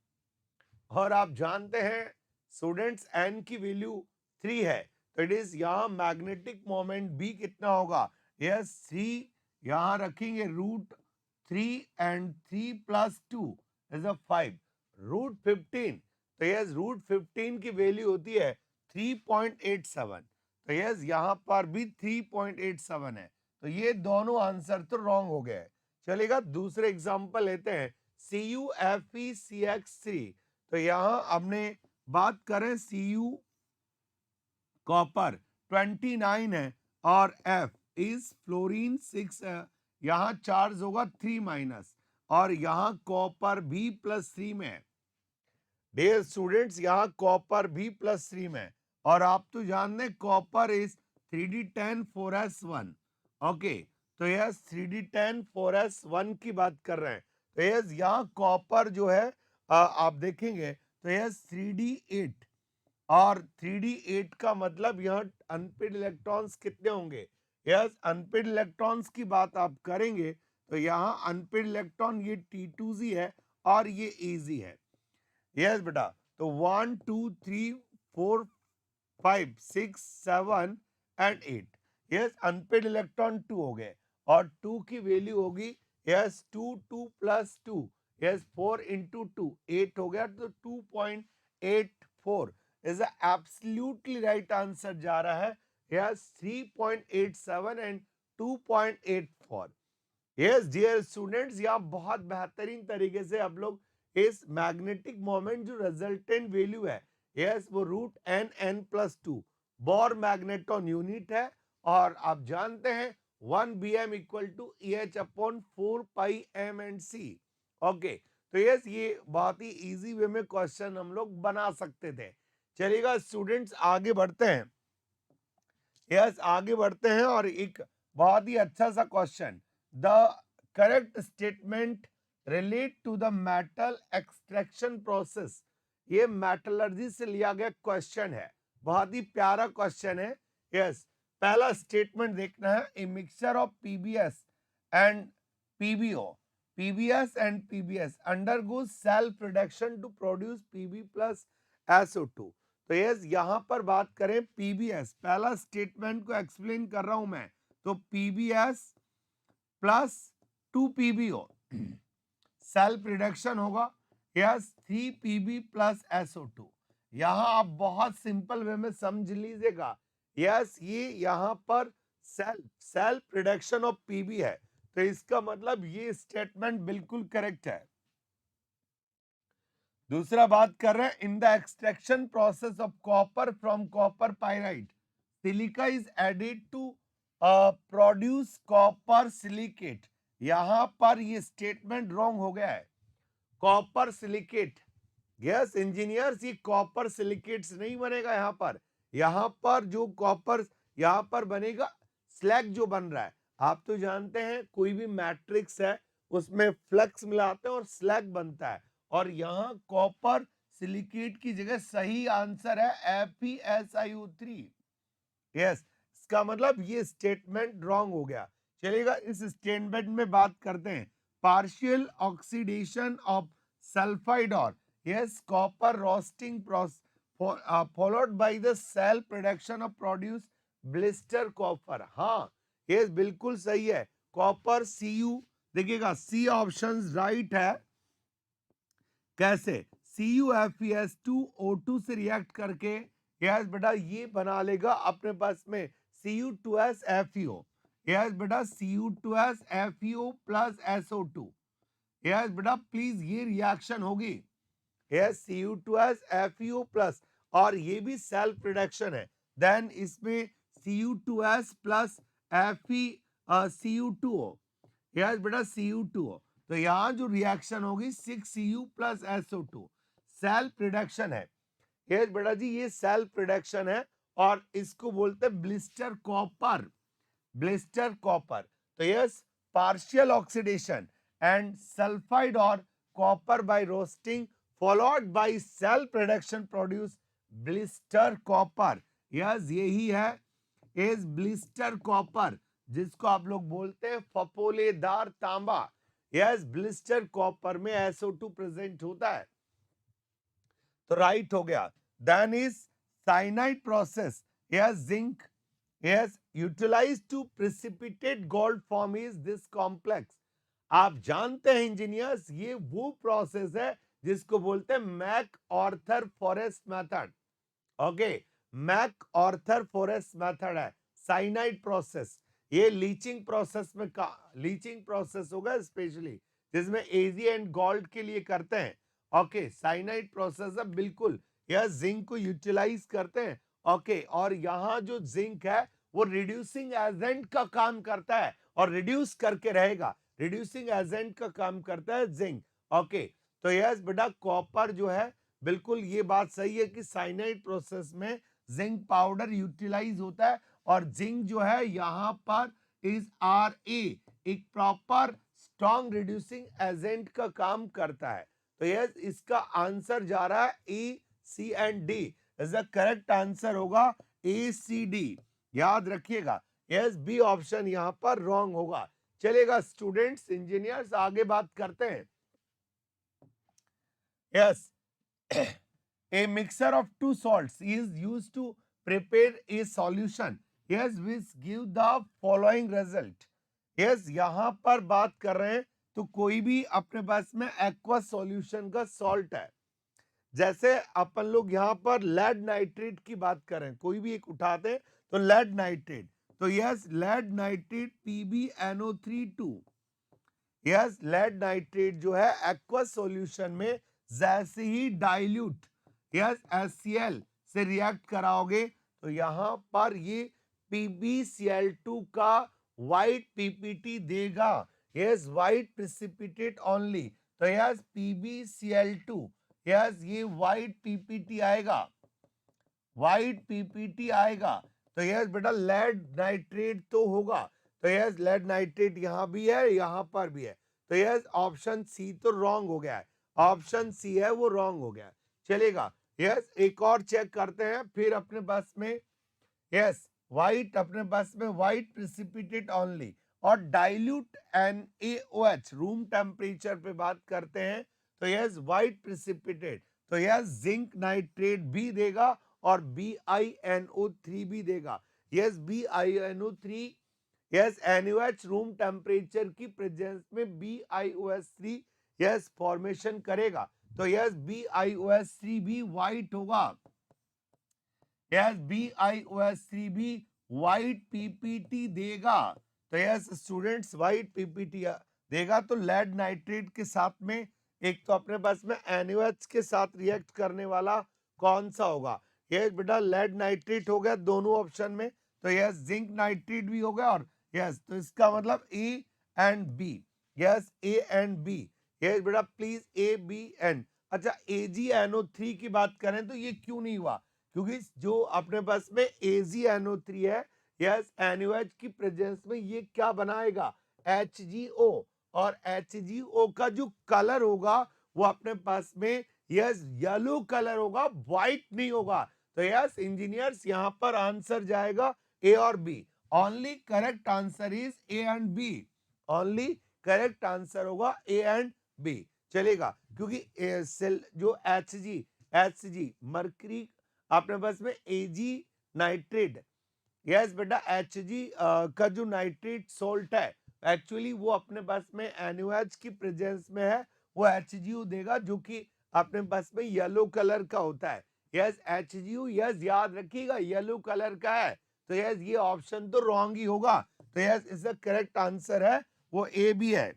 और आप जानते हैं स्टूडेंट्स n की वैल्यू 3 है, तो इट इज यहां मैग्नेटिक मोमेंट b कितना होगा? यस 3 यहां रखेंगे √3 एंड 3+2 इज 5 √15। तो यस √15 की वैल्यू होती है 3.87। तो यस यहां पर भी 3.87 है। तो ये दोनों आंसर तो रॉन्ग हो गए। चलेगा, दूसरे एग्जांपल लेते हैं। CuFeCx3। तो यहां हमने बात करें Cu कॉपर 29 है और F इज फ्लोरीन 6 है। यहां चार्ज होगा 3- और यहां कॉपर भी +3 में है। डियर स्टूडेंट्स, यहां कॉपर भी +3 में है। और आप तो जानते हैं copper is 3d10 4s1। Okay, तो यस 3d10 4s1 की बात कर रहे हैं। तो यस यहां कॉपर जो है आप देखेंगे तो यस 3d8। और 3d8 का मतलब यहाँ अनपेड इलेक्ट्रॉन्स कितने होंगे? यस, अनपेड इलेक्ट्रॉन्स की बात आप करेंगे तो यहाँ अनपेड इलेक्ट्रॉन ये T2z है और ये Az है। यस बेटा, तो 1 2 3 4 5 6 7 एंड 8। यस, अनपेड इलेक्ट्रॉन 2 हो गए और 2 की वैल्यू होगी यस 2 2 + 2। यस 4 × 2 8 हो गया, तो 2.84 इज एब्सोल्युटली राइट आंसर जा रहा है। Yes 3.87 and 2.84। Yes dear students, यहाँ बहुत बेहतरीन तरीके से आप लोग इस मैग्नेटिक मोमेंट जो रिजल्टेंट वैल्यू है यस वो √n+2 बोर मैग्नेटॉन यूनिट है और आप जानते हैं 1 bm equal to EH upon 4 पाई m एंड C। ओके, तो यस ये बहुत ही इजी वे में क्वेश्चन हम लोग बना सकते थे। चलिएगा स्टूडेंट्स आगे बढ़ते हैं। यस आगे बढ़ते हैं और एक बहुत ही अच्छा सा question, the correct statement relate to the metal extraction process. ये मेटलर्जी से लिया गया क्वेश्चन है, बहुत ही प्यारा क्वेश्चन है। यस पहला स्टेटमेंट देखना है, a mixture of PbS and PbO, PbS and PbS undergoes self reduction to produce Pb plus SO2। तो यस यहां पर बात करें पीबीएस, पहला स्टेटमेंट को एक्सप्लेन कर रहा हूं मैं, तो PBS plus 2 PbO self reduction होगा, यस 3 Pb प्लस SO2। यहां आप बहुत सिंपल वे में समझ लीजिएगा, यस ये यहां पर सेल्फ रिडक्शन ऑफ पीबी है, तो इसका मतलब ये स्टेटमेंट बिल्कुल करेक्ट है। दूसरा बात कर रहे हैं, in the extraction process of copper from copper pyrite silica is added to produce copper silicate. यहां पर ये स्टेटमेंट रॉन्ग हो गया है, कॉपर सिलिकेट। यस इंजीनियर्स ये कॉपर सिलिकेट्स नहीं बनेगा यहां पर जो कॉपर यहां पर बनेगा स्लैग जो बन रहा है। आप तो जानते हैं कोई भी मैट्रिक्स है उसमें फ्लक्स मिलाते हैं और स्लैग बनता है, और यहाँ कॉपर सिलिकेट की जगह सही आंसर है FeSiO3। यस इसका मतलब ये स्टेटमेंट रॉन्ग हो गया। चलेगा इस स्टेटमेंट में बात करते हैं, पार्शियल ऑक्सीडेशन ऑफ सल्फाइड और yes copper roasting process followed by the cell production of produce blister copper। हाँ ये बिल्कुल सही है, कॉपर Cu देखिएगा सी ऑप्शन राइट है। कैसे? CuFeS2O2 से रिएक्ट करके यस बेटा ये बना लेगा अपने पास में Cu2sFeO। यस बेटा Cu2sFeO प्लस SO2। यस बेटा प्लीज ये रिएक्शन होगी, यस Cu2sFeO प्लस, और ये भी सेल्फ रिडक्शन है, देन इसमें Cu2s प्लस Cu2O। यस बेटा Cu2O, तो यहां जो रिएक्शन होगी 6Cu plus SO2 self reduction है। यस बेटा जी ये सेल्फ रिडक्शन है और इसको बोलते हैं ब्लिस्टर कॉपर, ब्लिस्टर कॉपर। तो yes partial oxidation and sulphide और copper by roasting followed by self reduction produce blister copper. Yes यही है इज ब्लिस्टर कॉपर, जिसको आप लोग बोलते हैं फपोलेदार तांबा। यस ब्लिस्टर कॉपर में SO2 प्रेजेंट होता है, तो राइट हो गया। Then is cyanide process, yes zinc yes utilize to precipitate gold form is this complex. आप जानते हैं इंजीनियर्स ये वो प्रोसेस है जिसको बोलते हैं MacArthur Forrest method. Okay MacArthur Forrest method है साइनाइड प्रोसेस। ये लीचिंग प्रोसेस में लीचिंग प्रोसेस होगा स्पेशली जिसमें एजी एंड गोल्ड के लिए करते हैं। ओके साइनाइड प्रोसेस है बिल्कुल, यह जिंक को यूटिलाइज करते हैं। ओके और यहाँ जो जिंक है वो रिड्यूसिंग एजेंट का काम करता है और रिड्यूस करके रहेगा, रिड्यूसिंग एजेंट का काम करता है जिंक। ओके तो यस बेटा कॉपर जो है बिल्कुल ये बात सही है कि साइनाइड प्रोसेस में जिंक पाउडर यूटिलाइज होता है और जिंक जो है यहां पर इज Ra एक प्रॉपर स्ट्रॉन्ग रिड्यूसिंग एजेंट का काम करता है। तो यस इसका आंसर जा रहा है A C and D is the correct answer होगा ACD, याद रखिएगा। यस बी ऑप्शन यहां पर रॉन्ग होगा। चलेगा स्टूडेंट्स इंजीनियर्स आगे बात करते हैं। Yes a mixture of two salts is used to prepare a solution, yes, which give the following result। yes यहां पर बात कर रहे हैं तो कोई भी अपने पास में एक्वा सॉल्यूशन का सॉल्ट है, जैसे अपन लोग यहां पर लेड नाइट्रेट की बात करें, कोई भी एक उठाते हैं तो लेड नाइट्रेट, तो yes lead nitrate PbNO3 2। Yes lead nitrate जो है एक्वा सॉल्यूशन में जैसे ही डाइल्यूट यस HCl से रिएक्ट कराओगे तो यहां पर ये PbCl2 का व्हाइट पीपीटी देगा। Yes, white precipitate only. तो यस PbCl2, यस ये व्हाइट पीपीटी आएगा, व्हाइट पीपीटी आएगा। तो यस बेटा लेड नाइट्रेट तो होगा। तो यस लेड नाइट्रेट यहां भी है, यहां पर भी है। तो यस ऑप्शन सी तो रॉन्ग हो गया है, ऑप्शन सी है वो रॉन्ग हो गया है। चलेगा, यस एक और चेक करते हैं फिर अपने बस में। यस व्हाइट अपने पास में व्हाइट प्रिसिपिटेट ओनली, और डाइल्यूट NaOH रूम टेम्परेचर पे बात करते हैं। तो यस व्हाइट प्रिसिपिटेट, तो यस जिंक नाइट्रेट भी देगा और BiNO3 भी देगा। Yes BiNO3, yes NaOH room temperature की प्रेजेंस में BiOH3 यस फॉर्मेशन करेगा। तो यस BiOH3 भी व्हाइट होगा। यस BiOH3 भी व्हाइट पीपीटी देगा। तो यस स्टूडेंट्स व्हाइट पीपीटी देगा। तो लेड नाइट्रेट के साथ में एक तो अपने पास में NaOH के साथ रिएक्ट करने वाला कौन सा होगा? यस बेटा लेड नाइट्रेट हो गया दोनों ऑप्शन में। तो यस जिंक नाइट्रेट भी हो गया, और यस तो इसका मतलब A and B। Yes A and B। Yes बेटा प्लीज ABN। अच्छा AgNO3 की बात करें तो ये क्यों नहीं हुआ? क्योंकि जो अपने पास में AgNO3 है, यस NaOH की प्रेजेंस में ये क्या बनाएगा? HgO, और HgO का जो कलर होगा वो अपने पास में यस येलो कलर होगा, व्हाइट नहीं होगा। तो यस इंजीनियर्स यहां पर आंसर जाएगा ए और B. Only correct answer is A and B, only correct answer होगा ए एंड बी। चलेगा, क्योंकि सेल जो Hg मर्करी अपने पास में Ag नाइट्रेट, यस बेटा Hg का जो नाइट्रेट सोल्ट है एक्चुअली वो अपने पास में NaOH की प्रेजेंस में है, वो HgO देगा जो कि अपने पास में येलो कलर का होता है। यस HgO, यस याद रखिएगा येलो कलर का है। तो यस ये ऑप्शन तो रॉन्ग ही होगा। तो यस इसका करेक्ट आंसर है वो ए भी है।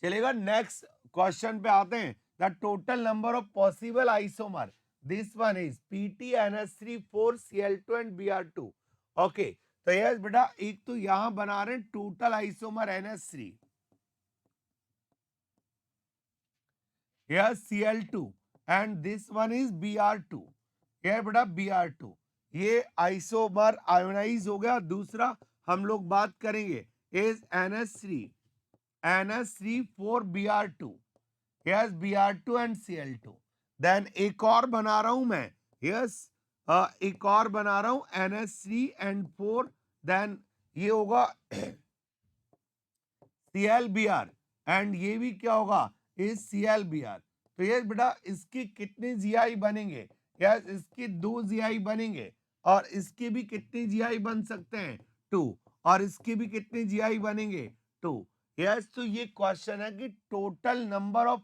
चलेगा, नेक्स्ट क्वेश्चन पे आते हैं। The total number of possible isomer, this one is PtNH3 4Cl2 and Br2। Okay, तो यस बेटा एक तो यहां बना रहे हैं total isomer NH3, yes Cl2, and this one is Br2। यह बेटा Br2, ये आइसोमर आयोनाइज हो गया। दूसरा हम लोग बात करेंगे is NH3 4 Br2, yes Br2 and Cl2। Then एक और बना रहा हूं मैं, यस एक और बना रहा हूं NH3 एंड 4, देन ये होगा ClBr, एंड ये भी क्या होगा इस ClBr। तो यस बेटा इसके कितने GI बनेंगे? यस इसके 2 GI बनेंगे, और इसके भी कितने GI बन सकते हैं? 2, और इसके भी कितने GI बनेंगे? 2। यस तो ये क्वेश्चन है कि total number of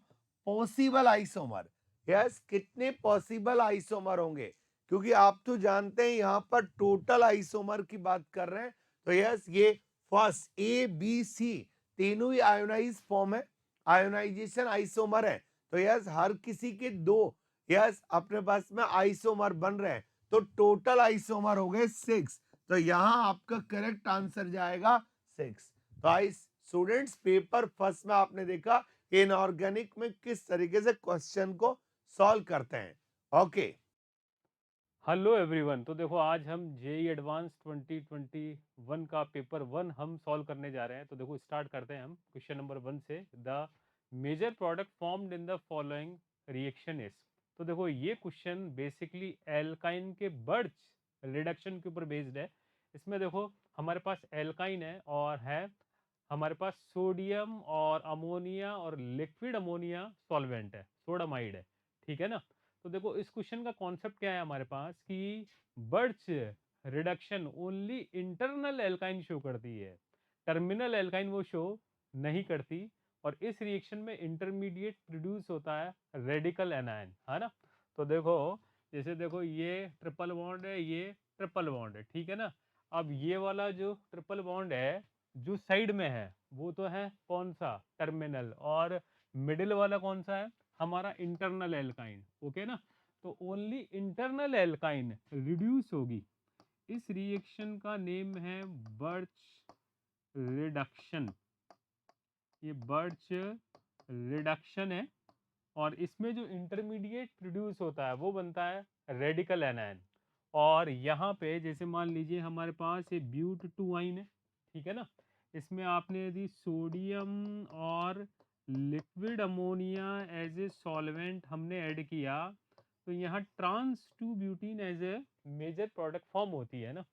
possible isomer, yes कितने पॉसिबल आइसोमर होंगे? क्योंकि आप तो जानते हैं यहां पर टोटल आइसोमर की बात कर रहे हैं। तो यस ये फर्स्ट ABC तीनों ही आयोनाइज फॉर्म है, आयोनाइजेशन आइसोमर है। तो यस हर किसी के 2 यस अपने पास में आइसोमर बन रहे हैं। तो टोटल आइसोमर हो गए 6। तो यहां आपका करेक्ट आंसर जाएगा 6। तो आई स्टूडेंट्स पेपर फर्स्ट में आपने देखा इनऑर्गेनिक में किस तरीके से क्वेश्चन को सॉल्व करते हैं। Okay hello everyone. तो देखो आज हम जेई एडवांस 2021 का पेपर 1 हम सॉल्व करने जा रहे हैं। तो देखो स्टार्ट करते हैं हम क्वेश्चन नंबर 1 से। The major product formed in the following reaction is. तो देखो ये क्वेश्चन बेसिकली एल्काइन के बर्च रिडक्शन के ऊपर बेस्ड है। इसमें देखो हमारे पास एल्काइन है और है हमारे पास सोडियम और अमोनिया और लिक्विड अमोनिया सॉल्वेंट है, सोडामाइड है, ठीक है ना। तो देखो इस क्वेश्चन का कॉन्सेप्ट क्या है हमारे पास कि birch reduction only internal alkyne show करती है, टर्मिनल एल्काइन वो शो नहीं करती। और इस रिएक्शन में इंटरमीडिएट प्रोड्यूस होता है रेडिकल एनायन, है ना। तो देखो जैसे देखो ये ट्रिपल बॉन्ड है, ये ट्रिपल बॉन्ड है, ठीक है ना। अब ये वाला जो ट्रिपल बॉन्ड है जो साइड में है वो तो है कौन सा, टर्मिनल, और मिडिल वाला कौन सा है, हमारा इंटरनल एल्काइन, ओके ना। तो ओनली इंटरनल एल्काइन रिड्यूस होगी इस रिएक्शन का नेम है बर्च रिडक्शन। ये बर्च रिडक्शन है और इसमें जो इंटरमीडिएट प्रोड्यूस होता है वो बनता है रेडिकल एनायन। और यहाँ पे जैसे मान लीजिए हमारे पास ये ब्यूट टू आइन है, ठीक है ना। इसमें आपने यदि सोडियम और liquid ammonia as a solvent हमने ऐड किया तो यहाँ trans two butene as a major product form होती है ना।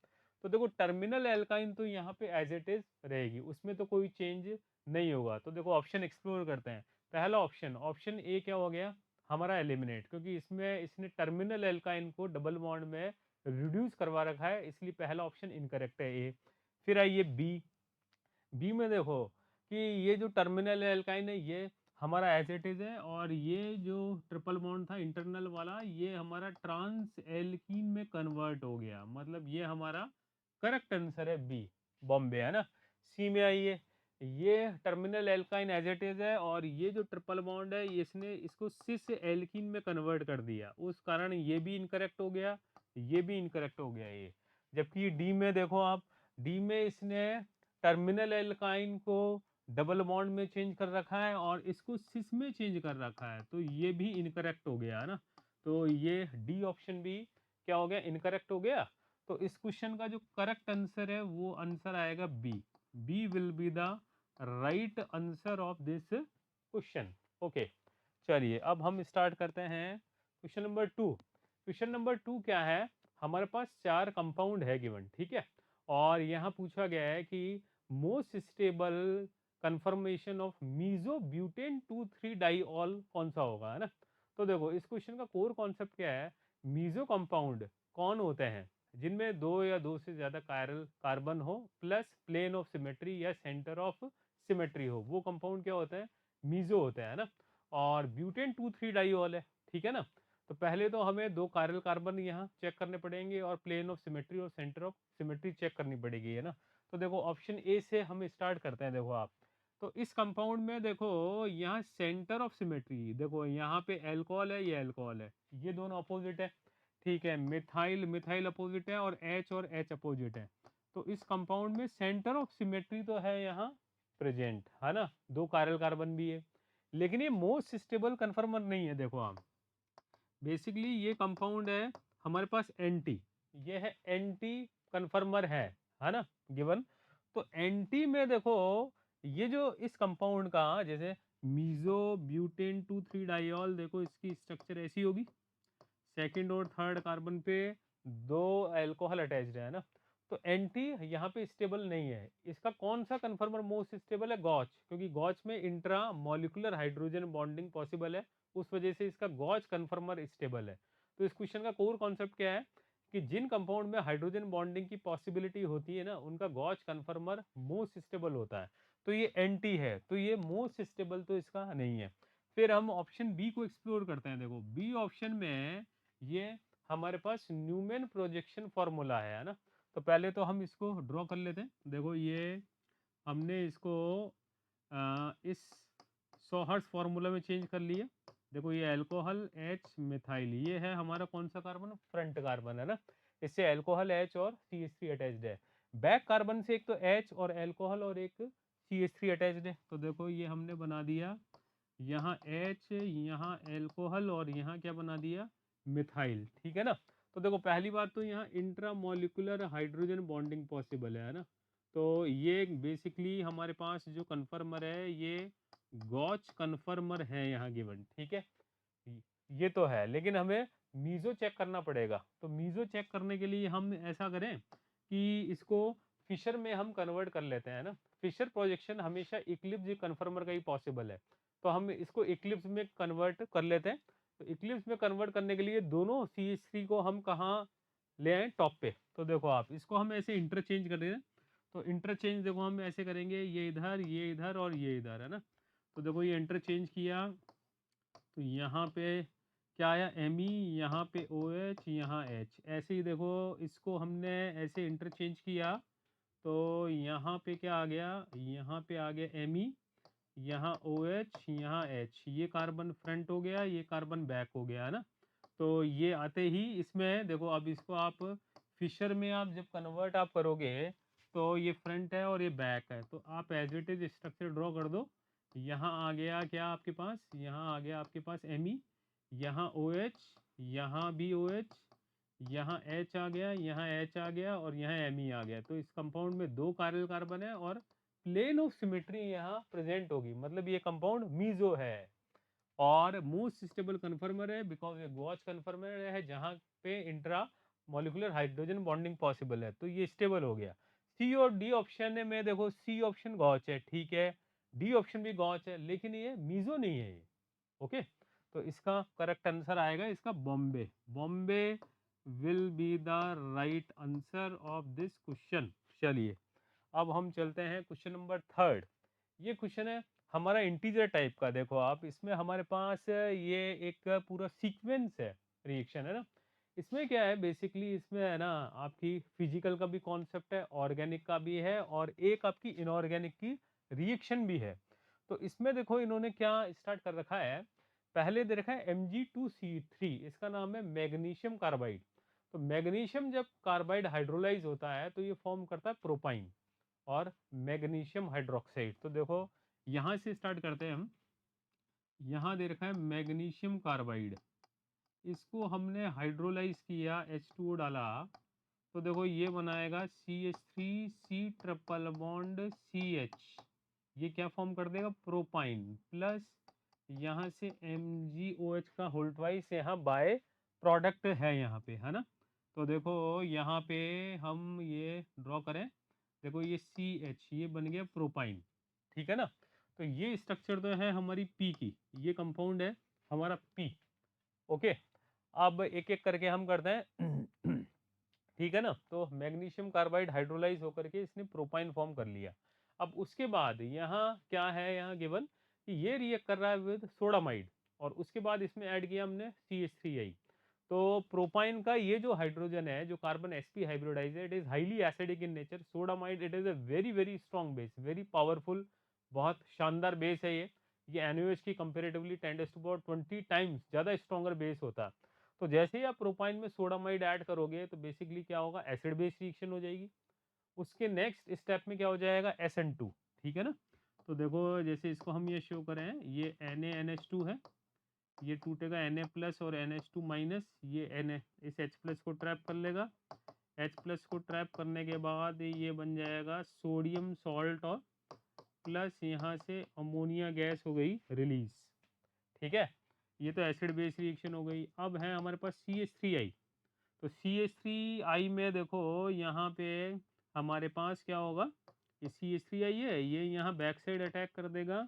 तो देखो टर्मिनल एल्काइन तो यहाँ पे एज इट इज रहेगी, उसमें तो कोई चेंज नहीं होगा। तो देखो ऑप्शन एक्सप्लोर करते हैं। पहला ऑप्शन, ऑप्शन ए क्या हो गया हमारा एलिमिनेट, क्योंकि इसमें इसने टर्मिनल एल्काइन को डबल बॉन्ड में रिड्यूस करवा रखा है, इसलिए पहला ऑप्शन इनकरेक्ट है ए। फिर आइए बी। बी में देखो कि ये जो टर्मिनल एल्काइन है ये हमारा एज इट इज है और ये जो ट्रिपल बॉन्ड था इंटरनल वाला ये हमारा ट्रांस एल्कीन में कन्वर्ट हो गया, मतलब ये हमारा करेक्ट आंसर है बी, बॉम्बे है ना। सी में आइए, ये terminal alkyne as it is है और ये जो ट्रिपल बॉन्ड है इसने इसको सिस एल्कीन में कन्वर्ट कर दिया, उस कारण ये भी इनकरेक्ट हो गया, ये भी इनकरेक्ट हो गया ये। जबकि डी में देखो आप, डी में इसने टर्मिनल एल्काइन को डबल बॉन्ड में चेंज कर रखा है और इसको सिस में चेंज कर रखा है, तो ये भी इनकरेक्ट हो गया है ना। तो ये डी ऑप्शन भी क्या हो गया, इनकरेक्ट हो गया। तो इस क्वेश्चन का जो करेक्ट आंसर है वो आंसर आएगा B. B will be the right answer of this question. Okay, चलिए अब हम स्टार्ट करते हैं question number two. Question number two क्या है, हमारे पास 4 कंपाउंड है गिवन, ठीक है। और यहाँ पूछा गया है कि most stable conformation of meso butane 2,3 diol कौन सा होगा, है ना। तो देखो इस क्वेश्चन का कोर कॉन्सेप्ट क्या है, मीजो कंपाउंड कौन होते हैं जिनमें 2 या 2 से ज्यादा कायरल कार्बन हो प्लस प्लेन ऑफ सिमेट्री या सेंटर ऑफ सिमेट्री हो, वो कंपाउंड क्या होता है, मीजो होता है ना। और ब्यूटेन 2,3 डाइऑल है, ठीक है ना। तो पहले तो हमें 2 कायरल कार्बन यहाँ चेक करने पड़ेंगे और प्लेन ऑफ सिमेट्री और सेंटर ऑफ सिमेट्री चेक करनी पड़ेगी, है ना। तो देखो ऑप्शन ए से हम स्टार्ट करते हैं। देखो आप, तो इस कंपाउंड में देखो यहाँ सेंटर ऑफ सिमेट्री, देखो यहाँ पे एल्कोहल है, ये एल्कोहल है, ये दोनों अपोजिट है, ठीक है। मिथाइल मिथाइल अपोजिट है और एच अपोजिट है। तो इस कंपाउंड में सेंटर ऑफ सिमेट्री तो है यहाँ प्रेजेंट, है ना, 2 कायरल कार्बन भी है, लेकिन ये मोस्ट स्टेबल कन्फर्मर नहीं है। देखो आप, बेसिकली ये कंपाउंड है हमारे पास एंटी, ये है एंटी कन्फर्मर है ना गिवन। तो एंटी में देखो ये जो इस कंपाउंड का जैसे मीजो ब्यूटेन 2,3 डाइऑल, देखो इसकी स्ट्रक्चर ऐसी होगी, सेकंड और थर्ड कार्बन पे 2 अल्कोहल अटैच्ड है ना। तो एंटी यहाँ पे स्टेबल नहीं है। इसका कौन सा कन्फर्मर मोस्ट स्टेबल है, गॉच, क्योंकि गॉच में intra molecular hydrogen bonding possible है, उस वजह से इसका गॉच कन्फर्मर स्टेबल है। तो इस क्वेश्चन का कोर कॉन्सेप्ट क्या है कि जिन कंपाउंड में हाइड्रोजन बॉन्डिंग की पॉसिबिलिटी होती है ना उनका गॉच कन्फर्मर मोस्ट स्टेबल होता है। तो ये एंटी है, तो ये मोस्ट स्टेबल तो इसका नहीं है। फिर हम ऑप्शन बी को एक्सप्लोर करते हैं। देखो बी ऑप्शन में ये हमारे पास न्यूमैन प्रोजेक्शन फॉर्मूला है ना। तो पहले तो हम इसको ड्रॉ कर लेते हैं। देखो ये हमने इसको इस सोहर्स फॉर्मूला में चेंज कर लिया। देखो ये अल्कोहल एच मिथाइल, ये है हमारा कौन सा कार्बन, फ्रंट कार्बन है ना, इससे अल्कोहल एच और CH3 अटैच्ड है। बैक कार्बन से एक तो एच और अल्कोहल और एक CH3 अटैच्ड है। तो देखो ये हमने बना दिया यहाँ एच, यहाँ एल्कोहल और यहाँ क्या बना दिया, मिथाइल, ठीक है ना। तो देखो पहली बात तो यहाँ इंट्रामोलिकुलर हाइड्रोजन बॉन्डिंग पॉसिबल है ना। तो ये बेसिकली हमारे पास जो कन्फर्मर है ये गॉच कन्फर्मर है यहाँ गिवन, ठीक है। ये तो है, लेकिन हमें मीजो चेक करना पड़ेगा। तो मीजो चेक करने के लिए हम ऐसा करें कि इसको फिशर में हम कन्वर्ट कर लेते हैं ना। फिशर प्रोजेक्शन हमेशा इक्लिप्स कन्फर्मर का ही पॉसिबल है, तो हम इसको इक्लिप्स में कन्वर्ट कर लेते हैं। तो इक्लिप्स में कन्वर्ट करने के लिए दोनों CH3 को हम कहाँ ले आए, टॉप पे। तो देखो आप इसको हम ऐसे इंटरचेंज कर रहे हैं। तो इंटरचेंज देखो हम ऐसे करेंगे, ये इधर और ये इधर, है ना। तो देखो ये इंटरचेंज किया तो यहाँ पे क्या आया, Me, यहाँ पे OH, यहाँ H, ऐसे ही देखो इसको हमने ऐसे इंटरचेंज किया तो यहाँ पे क्या आ गया, यहाँ पे आ गया Me, यहाँ OH, यहाँ H, ये कार्बन फ्रंट हो गया, ये कार्बन बैक हो गया, है ना। तो ये आते ही इसमें देखो अब इसको आप फिशर में आप जब कन्वर्ट आप करोगे तो ये फ्रंट है और ये बैक है, तो आप as it is structure draw कर दो। यहाँ आ गया क्या आपके पास, यहाँ आ गया आपके पास एम, यहाँ ओ एच, यहाँ भी ओ एच, यहाँ एच आ गया, यहाँ एच आ गया और यहाँ एम आ गया। तो इस कंपाउंड में 2 कायरल कार्बन है और प्लेन ऑफ सिमेट्री यहाँ प्रेजेंट होगी, मतलब ये कंपाउंड मीजो है और मोस्ट स्टेबल कन्फर्मर है बिकॉज ये गॉच कन्फर्मर है जहाँ पे intra molecular hydrogen bonding possible है, तो ये स्टेबल हो गया। सी और डी ऑप्शन में देखो, सी ऑप्शन गॉच है, ठीक है, डी ऑप्शन भी गॉच है, लेकिन ये मीजो नहीं है ये। ओके, तो इसका करेक्ट आंसर आएगा इसका Bombay. Bombay will be the right answer of this question. चलिए अब हम चलते हैं क्वेश्चन नंबर 3। ये क्वेश्चन है हमारा इंटीजर टाइप का। देखो आप, इसमें हमारे पास ये एक पूरा सीक्वेंस है, रिएक्शन है ना। इसमें क्या है बेसिकली, इसमें है ना आपकी फिजिकल का भी कॉन्सेप्ट है, ऑर्गेनिक का भी है और एक आपकी इनऑर्गेनिक की रिएक्शन भी है। तो इसमें देखो इन्होंने क्या स्टार्ट कर रखा है, पहले दे रखा है Mg2C3, इसका नाम है मैग्नीशियम कार्बाइड। तो मैग्नीशियम जब कार्बाइड हाइड्रोलाइज होता है तो ये फॉर्म करता है प्रोपाइन और मैग्नीशियम हाइड्रोक्साइड। तो देखो यहाँ से स्टार्ट करते हैं हम, यहाँ दे रखा है मैग्नीशियम कार्बाइड, इसको हमने हाइड्रोलाइज किया, H2O डाला, तो देखो ये बनाएगा CH3C ट्रिपल बॉन्ड CH, ये क्या फॉर्म कर देगा, प्रोपाइन, प्लस यहाँ से MgOH का होल ट्वाइस यहाँ बाय प्रोडक्ट है यहाँ पे, है ना। तो देखो यहाँ पे हम ये ड्रॉ करें, देखो ये CH ये बन गया प्रोपाइन, ठीक है ना। तो ये स्ट्रक्चर तो है हमारी P की, ये कंपाउंड है हमारा P। ओके, अब एक एक करके हम करते हैं ठीक है ना। तो मैग्नीशियम कार्बाइड हाइड्रोलाइज होकर के इसने प्रोपाइन फॉर्म कर लिया। अब उसके बाद यहाँ क्या है, यहाँ गिवन कि ये रिएक्ट कर रहा है विद सोडामाइड और उसके बाद इसमें ऐड किया हमने CH3I। तो प्रोपाइन का ये जो हाइड्रोजन है, जो कार्बन sp हाइब्रिडाइज है, it is highly acidic in nature. Sodamide it is a very very strong base, very powerful, बहुत शानदार बेस है ये NaOH की कंपेरेटिवली 10⁻20 टाइम्स ज़्यादा स्ट्रॉन्गर बेस होता है। तो जैसे ही आप प्रोपाइन में सोडामाइड ऐड करोगे तो बेसिकली क्या होगा, एसिड बेस रिएक्शन हो जाएगी। उसके नेक्स्ट स्टेप में क्या हो जाएगा, SN2, ठीक है ना। तो देखो जैसे इसको हम ये शो करें, ये NaNH2 है, ये टूटेगा Na प्लस और NH2 माइनस, ये Na इस H प्लस को ट्रैप कर लेगा, H प्लस को ट्रैप करने के बाद ये बन जाएगा सोडियम सॉल्ट और प्लस यहाँ से अमोनिया गैस हो गई रिलीज, ठीक है। ये तो एसिड बेस रिएक्शन हो गई। अब है हमारे पास CH3I। तो CH3I में देखो यहाँ पे हमारे पास क्या होगा, ये CH3I है, ये यहाँ बैक साइड अटैक कर देगा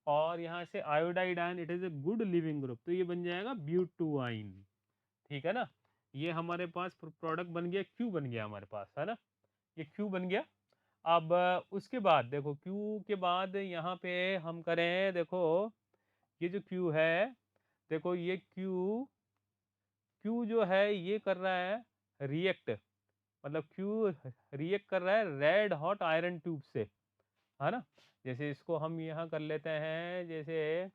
और यहाँ से iodide ion, it is a good leaving group, तो ये बन जाएगा ब्यूटुआइन, ठीक है ना। ये हमारे पास प्रोडक्ट बन गया, Q बन गया हमारे पास, है ना, ये Q बन गया। अब उसके बाद देखो Q के बाद यहाँ पे हम करें, देखो ये जो Q है, देखो ये Q जो है ये कर रहा है रिएक्ट, मतलब Q रिएक्ट कर रहा है रेड हॉट आयरन ट्यूब से, है ना। जैसे इसको हम यहाँ कर लेते हैं, जैसे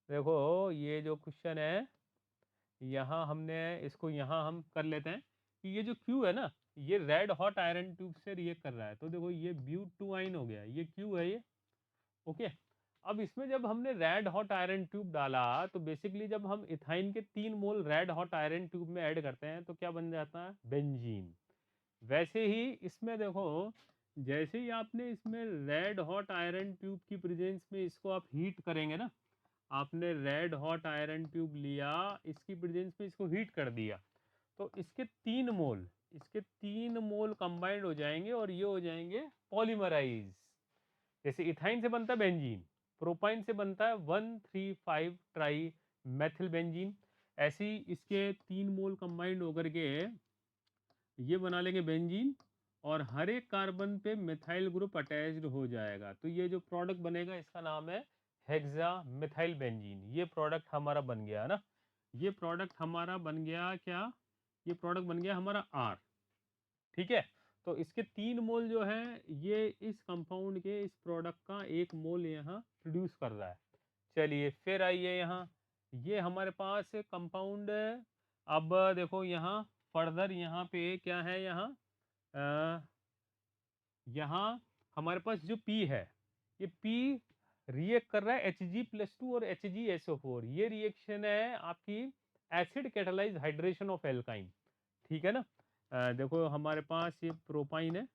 देखो ये जो क्वेश्चन है यहाँ हमने इसको यहाँ हम कर लेते हैं कि ये जो Q है ना, ये रेड हॉट आयरन ट्यूब से रिएक्ट कर रहा है, तो देखो ये ब्यूटुआइन हो गया, ये Q है ये। ओके, अब इसमें जब हमने रेड हॉट आयरन ट्यूब डाला तो बेसिकली जब हम इथाइन के 3 मोल रेड हॉट आयरन ट्यूब में ऐड करते हैं तो क्या बन जाता है, बेंजीन। वैसे ही इसमें देखो, जैसे ही आपने इसमें रेड हॉट आयरन ट्यूब की प्रेजेंस में इसको आप हीट करेंगे ना, आपने रेड हॉट आयरन ट्यूब लिया, इसकी प्रेजेंस में इसको हीट कर दिया, तो इसके 3 मोल कंबाइंड हो जाएंगे और ये हो जाएंगे पॉलीमराइज। जैसे इथाइन से बनता है बेंजीन, प्रोपाइन से बनता है 1,3,5 ट्राई मेथिल बेंजीन, ऐसे ही इसके 3 मोल कंबाइंड होकर के ये बना लेंगे बेंजीन और हर एक कार्बन पे मिथाइल ग्रुप अटैच्ड हो जाएगा। तो ये जो प्रोडक्ट बनेगा इसका नाम है हेक्सा मिथाइल बेंजीन। ये प्रोडक्ट हमारा बन गया है ना, ये प्रोडक्ट हमारा बन गया क्या, ये प्रोडक्ट बन गया हमारा R, ठीक है। तो इसके 3 मोल जो है ये इस कंपाउंड के इस प्रोडक्ट का 1 मोल यहाँ प्रोड्यूस कर रहा है। चलिए फिर आइए यहाँ, ये हमारे पास कंपाउंड, अब देखो यहाँ फर्दर यहाँ पे क्या है, यहाँ हमारे पास जो P है, ये P रिएक्ट कर रहा है Hg+2 और HgSO4। ये रिएक्शन है आपकी acid catalyse hydration of alkyne, ठीक है ना। देखो हमारे पास ये प्रोपाइन है,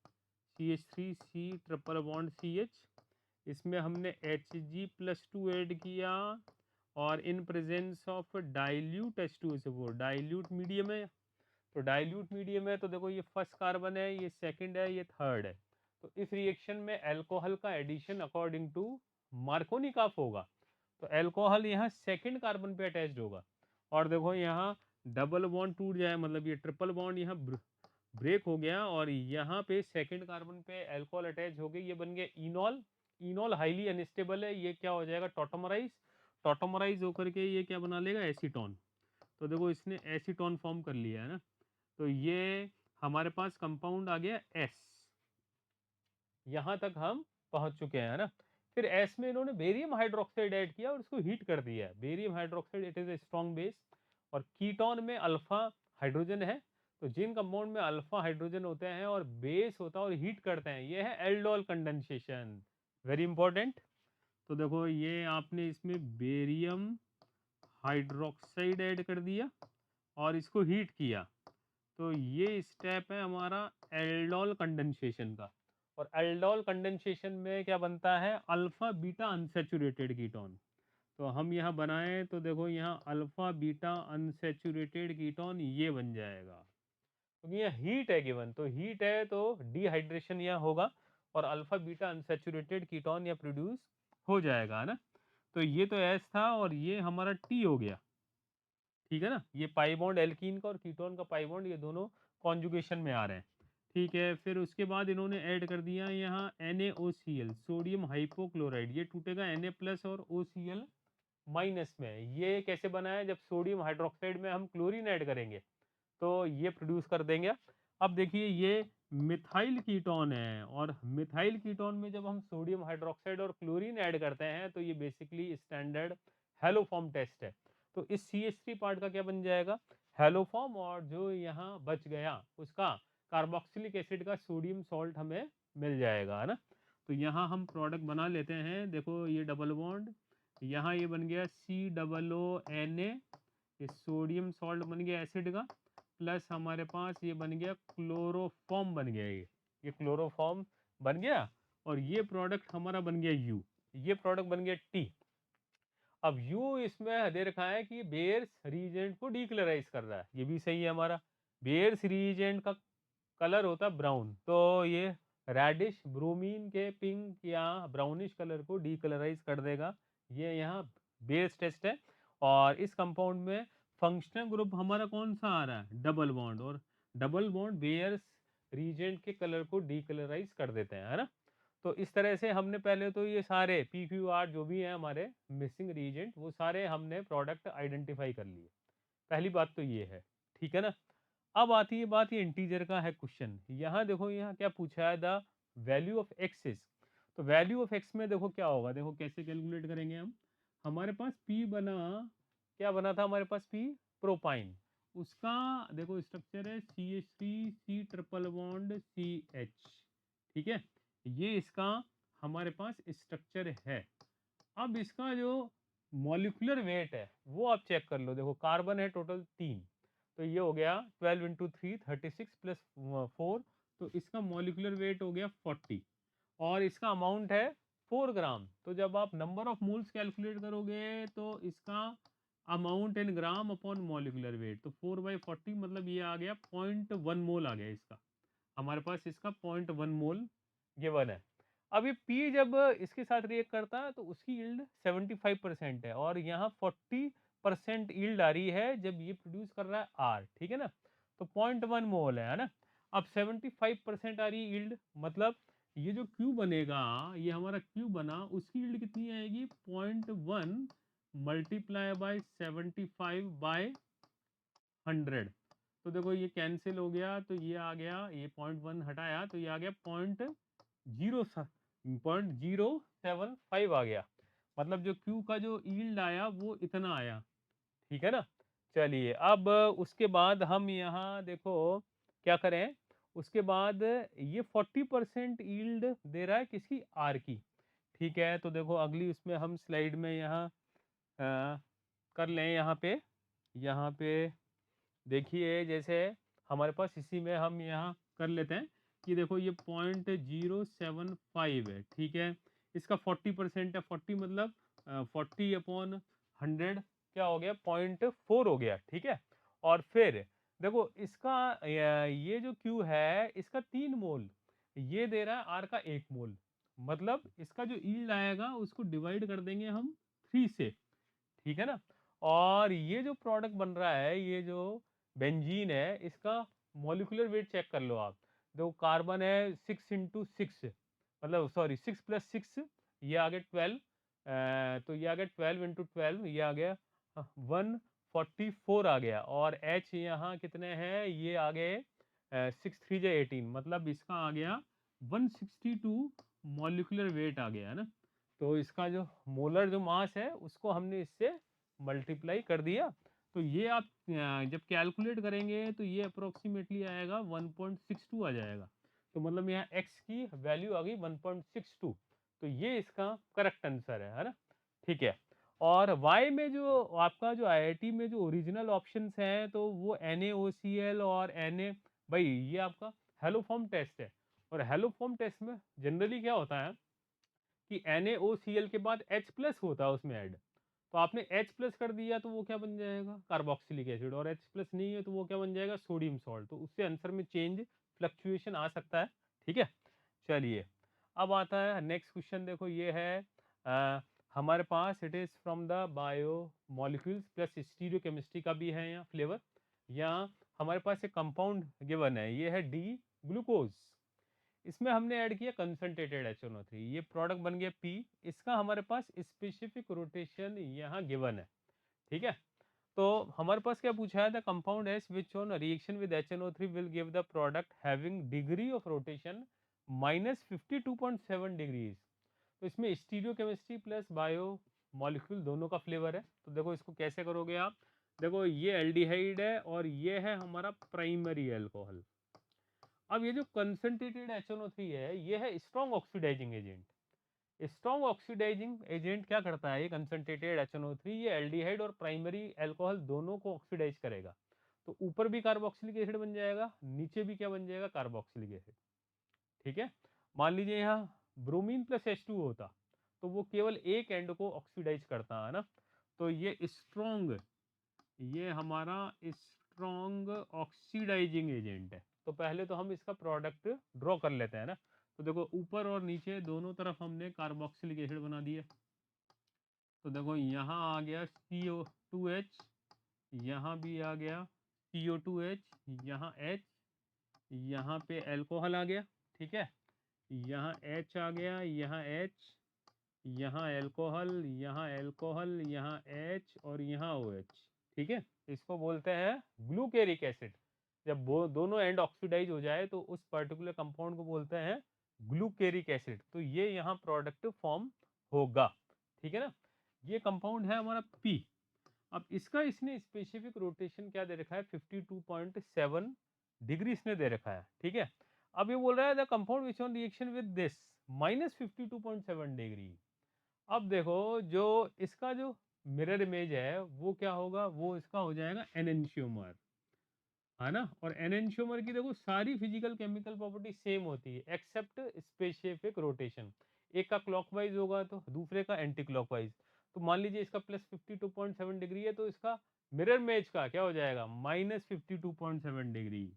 CH3C ट्रिपल बॉन्ड CH, इसमें हमने Hg+2 ऐड किया और in presence of dilute H2SO4, dilute medium है। तो डाइल्यूट मीडियम है तो देखो ये फर्स्ट कार्बन है, ये सेकंड है, ये थर्ड है। तो इस रिएक्शन में अल्कोहल का एडिशन अकॉर्डिंग टू मार्कोनिकॉफ होगा। तो अल्कोहल यहाँ सेकंड कार्बन पे अटैच्ड होगा और देखो यहाँ डबल बॉन्ड टूट जाए, मतलब ये ट्रिपल बॉन्ड यहाँ ब्रेक हो गया और यहाँ पे सेकंड कार्बन पे अल्कोहल अटैच हो गई, ये बन गया इनॉल। इनॉल हाईली अनस्टेबल है, ये क्या हो जाएगा, टॉटोमराइज। टॉटोमराइज होकर के ये क्या बना लेगा, एसीटोन। तो देखो इसने एसीटोन फॉर्म कर लिया है ना। तो ये हमारे पास कंपाउंड आ गया S। यहाँ तक हम पहुंच चुके हैं ना। फिर S में इन्होंने बेरियम हाइड्रोक्साइड ऐड किया और इसको हीट कर दिया। Barium hydroxide it is a strong base और कीटोन में अल्फा हाइड्रोजन है। तो जिन कंपाउंड में अल्फा हाइड्रोजन होते हैं और बेस होता है और हीट करते हैं, ये है एल्डोल कंडेंसेशन, वेरी इंपॉर्टेंट। तो देखो ये आपने इसमें बेरियम हाइड्रोक्साइड ऐड कर दिया और इसको हीट किया, तो ये स्टेप है हमारा एल्डोल कंडेंसेशन का। और एल्डोल कंडेंसेशन में क्या बनता है, अल्फा बीटा अनसैचुरेटेड कीटोन। तो हम यहाँ बनाएं तो देखो यहाँ अल्फा बीटा अनसैचुरेटेड कीटोन ये बन जाएगा, क्योंकि ये हीट है गिवन। तो हीट है तो डिहाइड्रेशन यहाँ होगा और अल्फा बीटा अनसैचुरेटेड कीटोन यहाँ प्रोड्यूस हो जाएगा, है ना। तो ये तो एस था और ये हमारा टी हो गया, ठीक है ना। ये पाई बॉन्ड एल्कीन का और कीटोन का पाई बॉन्ड, ये दोनों कॉन्जुगेशन में आ रहे हैं, ठीक है। फिर उसके बाद इन्होंने ऐड कर दिया यहाँ NaOCl, सोडियम हाइपोक्लोराइड। ये टूटेगा Na+ और OCl- में। ये कैसे बना है, जब सोडियम हाइड्रोक्साइड में हम क्लोरीन ऐड करेंगे तो ये प्रोड्यूस कर देंगे। अब देखिए ये मिथाइल कीटोन है और मिथाइल कीटोन में जब हम सोडियम हाइड्रोक्साइड और क्लोरीन ऐड करते हैं तो ये बेसिकली स्टैंडर्ड हेलोफॉर्म टेस्ट है। तो इस CH3 पार्ट का क्या बन जाएगा, हेलोफॉर्म, और जो यहाँ बच गया उसका कार्बोक्सिलिक एसिड का सोडियम सॉल्ट हमें मिल जाएगा, है ना। तो यहाँ हम प्रोडक्ट बना लेते हैं। देखो ये डबल बॉन्ड, यहाँ ये बन गया COONA, ये सोडियम सॉल्ट बन गया एसिड का, प्लस हमारे पास ये बन गया क्लोरोफॉर्म बन गया, ये क्लोरोफॉर्म बन गया। और ये प्रोडक्ट हमारा बन गया U, ये प्रोडक्ट बन गया T। अब U इसमें दे रखा है कि बेयर्स रीजेंट को डीक्लराइज कर रहा है, ये भी सही है हमारा। बेयर्स रीजेंट का कलर होता है ब्राउन, तो ये रेडिश ब्रोमीन के पिंक या ब्राउनिश कलर को डीकलराइज कर देगा। ये यहाँ बेयर्स टेस्ट है। और इस कंपाउंड में फंक्शनल ग्रुप हमारा कौन सा आ रहा है, डबल बॉन्ड, और डबल बॉन्ड बेयर्स रीजेंट के कलर को डीकलराइज कर देते हैं, है ना। तो इस तरह से हमने पहले तो ये सारे PQR जो भी हैं हमारे मिसिंग रीजेंट, वो सारे हमने प्रोडक्ट आइडेंटिफाई कर लिए। पहली बात तो ये है, ठीक है ना। अब आती है बात, ये इंटीजर का है क्वेश्चन। यहाँ देखो यहाँ क्या पूछा है, the value of x is. तो वैल्यू ऑफ एक्स में देखो क्या होगा, देखो कैसे कैलकुलेट करेंगे हम। हमारे पास P बना, क्या बना था हमारे पास P, प्रोपाइन। उसका देखो स्ट्रक्चर है CH3C ट्रिपल बॉन्ड CH, ठीक है। ये इसका हमारे पास स्ट्रक्चर है। अब इसका जो मॉलिक्यूलर वेट है वो आप चेक कर लो। देखो कार्बन है टोटल 3, तो ये हो गया 12 × 3 36 प्लस 4, तो इसका मॉलिक्यूलर वेट हो गया 40 और इसका अमाउंट है 4 ग्राम। तो जब आप नंबर ऑफ मोल्स कैलकुलेट करोगे तो इसका amount in gram upon molecular weight, तो 4/40 मतलब ये आ गया 0.1 मोल आ गया इसका। हमारे पास इसका 0.1 मोल गिवन है। अब ये P जब इसके साथ रिएक्ट करता है तो उसकी यील्ड 75% है और यहाँ 40% यील्ड आ रही है जब ये प्रोड्यूस कर रहा है R, ठीक है ना। तो 0.1 मोल है ना। अब 75% आ रही है यील्ड, मतलब ये जो Q बनेगा, ये हमारा Q बना, उसकी यील्ड कितनी आएगी, 0.1 मल्टीप्लाई बाय 75/100। तो देखो ये कैंसिल हो गया, तो ये आ गया, ये 0.1 हटाया तो ये आ गया 0.075 आ गया। मतलब जो Q का जो यील्ड आया वो इतना आया, ठीक है ना। चलिए अब उसके बाद हम यहाँ देखो क्या करें, उसके बाद ये 40% यील्ड दे रहा है किसकी, आर की। ठीक है, तो देखो अगली उसमें हम स्लाइड में यहाँ कर लें, यहाँ पे देखिए जैसे हमारे पास इसी में हम यहाँ कर लेते हैं कि देखो ये 0.075 है। ठीक है, इसका 40% है, 40 मतलब 40/100 क्या हो गया, 0.4 हो गया। ठीक है, और फिर देखो इसका ये जो क्यू है इसका 3 मोल, ये दे रहा है आर का 1 मोल, मतलब इसका जो यील्ड आएगा उसको डिवाइड कर देंगे हम 3 से। ठीक है ना, और ये जो प्रोडक्ट बन रहा है, ये जो बेंजीन है, इसका मॉलिक्यूलर वेट चेक कर लो आप। देखो कार्बन है 6 × 6, मतलब सॉरी 6 + 6, ये आ गया 12, तो ये आ गया 12 × 12, ये आ गया 144 आ गया, और एच यहाँ कितने हैं, ये आ गए 6 × 3 = 18, मतलब इसका आ गया 162 मॉलिक्यूलर वेट आ गया है ना। तो इसका जो मोलर जो मास है उसको हमने इससे मल्टीप्लाई कर दिया, तो ये आप जब कैलकुलेट करेंगे तो ये अप्रोक्सीमेटली आएगा 1.62 आ जाएगा। तो मतलब यहाँ x की वैल्यू आ गई 1.62, तो ये इसका करेक्ट आंसर है ना। ठीक है, और y में जो आपका जो आईआईटी में जो ओरिजिनल ऑप्शंस हैं तो वो NaOCl और Na, भाई ये आपका हेलोफॉर्म टेस्ट है, और हेलोफॉर्म टेस्ट में जनरली क्या होता है कि NaOCl के बाद H+ होता है उसमें ऐड, तो आपने H+ कर दिया तो वो क्या बन जाएगा, कार्बोक्सिलिक एसिड, और H+ नहीं है तो वो क्या बन जाएगा, सोडियम सॉल्ट। तो उससे आंसर में चेंज, फ्लक्चुएशन आ सकता है। ठीक है, चलिए अब आता है नेक्स्ट क्वेश्चन। देखो ये है हमारे पास, it is from the biomolecules plus stereochemistry का भी है यहाँ फ्लेवर। यहाँ हमारे पास एक कंपाउंड गिवन है, ये है डी ग्लूकोज। इसमें हमने ऐड किया कंसंट्रेटेड HNO3, ये प्रोडक्ट बन गया P। इसका हमारे पास स्पेसिफिक रोटेशन यहाँ गिवन है। ठीक है, तो हमारे पास क्या पूछा है, the compound S which on reaction with HNO3 will give the product having degree of rotation -52.7 degrees. तो इसमें stereo chemistry plus bio molecule दोनों का फ्लेवर है। तो देखो इसको कैसे करोगे आप, देखो ये एल्डिहाइड है और ये है हमारा प्राइमरी अल्कोहल। अब ये जो कंसंट्रेटेड HNO3 है, ये है strong oxidising agent. Strong oxidising agent क्या करता है, ये कंसंट्रेटेड HNO3 ये एल्डिहाइड और प्राइमरी अल्कोहल दोनों को ऑक्सीडाइज करेगा। तो ऊपर भी कार्बोक्सिलिक एसिड बन जाएगा, नीचे भी क्या बन जाएगा, कार्बोक्सिलिक एसिड। ठीक है, मान लीजिए यहाँ ब्रोमीन प्लस H2 होता तो वो केवल एक एंड को ऑक्सीडाइज करता है ना। तो ये स्ट्रॉन्ग, ये हमारा स्ट्रॉन्ग ऑक्सीडाइजिंग एजेंट है। तो पहले तो हम इसका प्रोडक्ट ड्रॉ कर लेते हैं ना। तो देखो ऊपर और नीचे दोनों तरफ हमने कार्बोक्सिलिक एसिड बना दिया। तो देखो यहाँ आ गया CO2H, यहाँ भी आ गया CO2H, यहाँ H, यहाँ पे अल्कोहल आ गया। ठीक है, यहाँ H आ गया, यहाँ H, यहाँ अल्कोहल, यहाँ अल्कोहल, यहाँ H और यहाँ OH। ठीक है, इसको बोलते हैं ग्लूकेरिक एसिड। जब वो दोनों एंड ऑक्सीडाइज हो जाए तो उस पर्टिकुलर कंपाउंड को बोलते हैं ग्लूकेरिक एसिड। तो ये यहाँ प्रोडक्ट फॉर्म होगा। ठीक है ना, ये कंपाउंड है हमारा P। अब इसका इसने स्पेसिफिक रोटेशन क्या दे रखा है, 52.7 डिग्री इसने दे रखा है। ठीक है, अब ये बोल रहा है the compound which on reaction with this -52.7 degree. अब देखो जो इसका जो मिरर इमेज है वो क्या होगा, वो इसका हो जाएगा एनेंशियोमर, है ना। और एनेंशियोमर की देखो सारी फिजिकल केमिकल प्रॉपर्टी सेम होती है एक्सेप्ट स्पेसिफिक रोटेशन। एक का क्लॉकवाइज होगा तो दूसरे का एंटी क्लॉकवाइज। तो मान लीजिए इसका +52.7 डिग्री है तो इसका मिरर इमेज का क्या हो जाएगा, -52.7 डिग्री।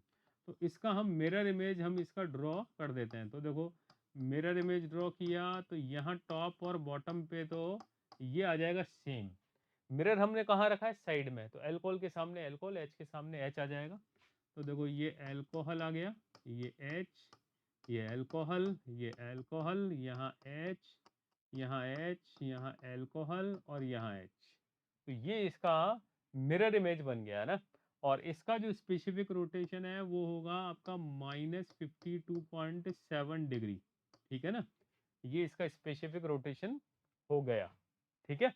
तो इसका हम मिरर इमेज हम इसका ड्रॉ कर देते हैं। तो देखो मिरर इमेज ड्रॉ किया तो यहाँ टॉप और बॉटम पे तो ये आ जाएगा सेम। मिरर हमने कहाँ रखा है, साइड में, तो अल्कोहल के सामने अल्कोहल, H के सामने H आ जाएगा। तो देखो ये अल्कोहल आ गया, ये H, ये अल्कोहल, ये अल्कोहल, यहाँ H, यहाँ H, यहाँ अल्कोहल और यहाँ H। तो ये इसका मिरर इमेज बन गया ना। और इसका जो स्पेसिफिक रोटेशन है वो होगा आपका -52.7 डिग्री। ठीक है ना, ये इसका स्पेसिफिक रोटेशन हो गया। ठीक है,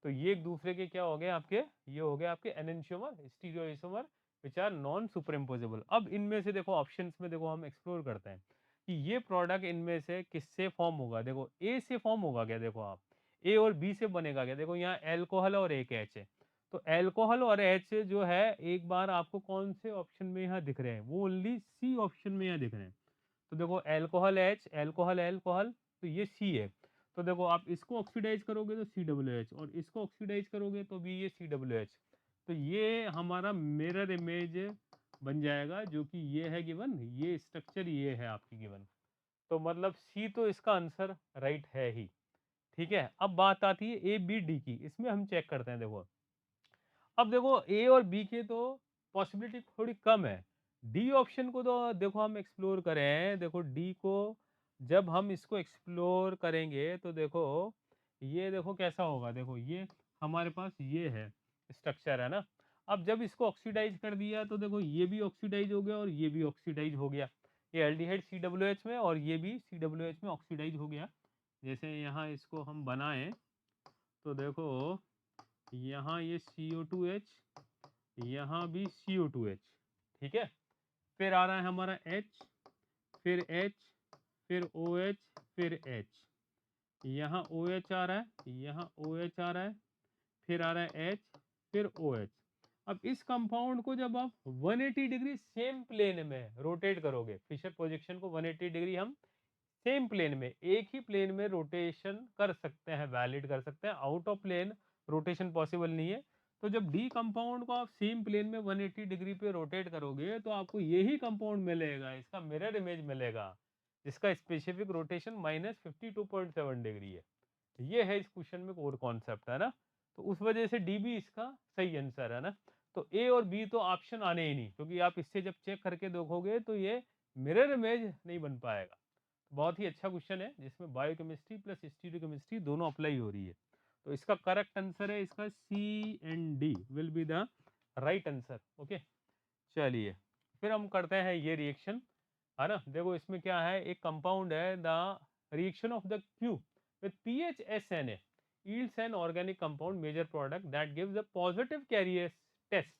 तो ये एक दूसरे के क्या हो गए आपके, ये हो गए आपके enantiomer, स्टीरियोइसोमर which are non superimposable. अब इनमें से देखो ऑप्शंस में देखो हम एक्सप्लोर करते हैं कि ये प्रोडक्ट इनमें से किससे फॉर्म होगा। देखो ए से फॉर्म होगा क्या, देखो आप ए और बी से बनेगा क्या, देखो यहाँ एल्कोहल और एक एच है। तो एल्कोहल और एच जो है एक बार आपको कौन से ऑप्शन में यहाँ दिख रहे हैं, वो ओनली सी ऑप्शन में यहाँ दिख रहे हैं। तो देखो एल्कोहल एच, एल्कोहल एल्कोहल, तो ये सी है। तो देखो आप इसको ऑक्सीडाइज करोगे तो COH, और इसको ऑक्सीडाइज करोगे तो भी ये COH। तो ये हमारा मिरर इमेज बन जाएगा, जो कि ये है गिवन, ये स्ट्रक्चर ये है आपकी गिवन। तो मतलब सी तो इसका आंसर राइट है ही। ठीक है, अब बात आती है ए बी डी की, इसमें हम चेक करते हैं। देखो अब देखो ए और बी के तो पॉसिबिलिटी थोड़ी कम है। डी ऑप्शन को तो देखो हम एक्सप्लोर करें, देखो डी को जब हम इसको एक्सप्लोर करेंगे तो देखो ये देखो कैसा होगा। देखो ये हमारे पास ये है स्ट्रक्चर है ना। अब जब इसको ऑक्सीडाइज कर दिया तो देखो ये भी ऑक्सीडाइज हो गया और ये भी ऑक्सीडाइज हो गया। ये एल्डिहाइड COH में और ये भी COH में ऑक्सीडाइज हो गया। जैसे यहाँ इसको हम बनाएं तो देखो यहाँ ये CO2H, यहाँ भी CO2H। ठीक है, फिर आ रहा है हमारा H, फिर H, फिर OH, फिर H, यहाँ OH आ रहा है, यहाँ OH आ रहा है, फिर आ रहा है H, फिर OH। अब इस कंपाउंड को जब आप 180 डिग्री सेम प्लेन में रोटेट करोगे, फिशर प्रोजेक्शन को 180 डिग्री हम सेम प्लेन में, एक ही प्लेन में रोटेशन कर सकते हैं, वैलिड कर सकते हैं, out of plane rotation possible नहीं है। तो जब डी कंपाउंड को आप सेम प्लेन में 180 डिग्री पे रोटेट करोगे तो आपको यही कंपाउंड मिलेगा, इसका मिरर इमेज मिलेगा, जिसका स्पेसिफिक रोटेशन -52.7 डिग्री है। ये है इस क्वेश्चन में कोर कॉन्सेप्ट है ना। तो उस वजह से डी भी इसका सही आंसर है ना। तो ए और बी तो ऑप्शन आने ही नहीं, क्योंकि आप इससे जब चेक करके देखोगे तो ये मिरर इमेज नहीं बन पाएगा। बहुत ही अच्छा क्वेश्चन है जिसमें बायोकेमिस्ट्री प्लस स्टीरियोकेमिस्ट्री दोनों अप्लाई हो रही है। तो इसका करेक्ट आंसर है इसका C and D will be the right answer. Okay, चलिए फिर हम करते हैं ये रिएक्शन है ना। देखो इसमें क्या है, एक कंपाउंड है the reaction of the Q with PHSNA yields an organic compound major product that gives a positive carrier test।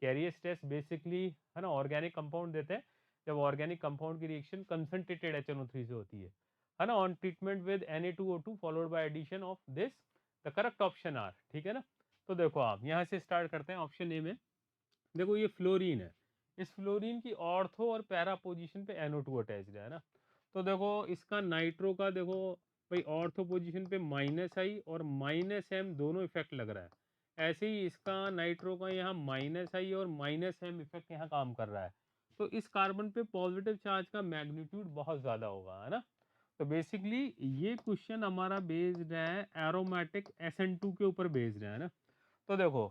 Carrier test basically है ना ऑर्गेनिक कंपाउंड देते हैं जब ऑर्गेनिक कंपाउंड की रिएक्शन कंसंट्रेटेड HNO3 से होती है ना, on treatment with Na2O2 followed by addition of this, the correct option are. ठीक है ना। तो देखो आप यहाँ से स्टार्ट करते हैं ऑप्शन ए में। देखो ये फ्लोरीन है, इस फ्लोरीन की ऑर्थो और पैरा पोजीशन पे NO2 अटैच्ड है ना। तो देखो इसका नाइट्रो का देखो भाई ऑर्थो पोजीशन पे -I और -M दोनों इफेक्ट लग रहा है। ऐसे ही इसका नाइट्रो का यहाँ -I और -M इफेक्ट यहाँ काम कर रहा है। तो इस कार्बन पे पॉजिटिव चार्ज का मैग्नीट्यूड बहुत ज़्यादा होगा है ना। तो बेसिकली ये क्वेश्चन हमारा बेस्ड है एरोमेटिक SN2 के ऊपर बेस्ड है ना। तो देखो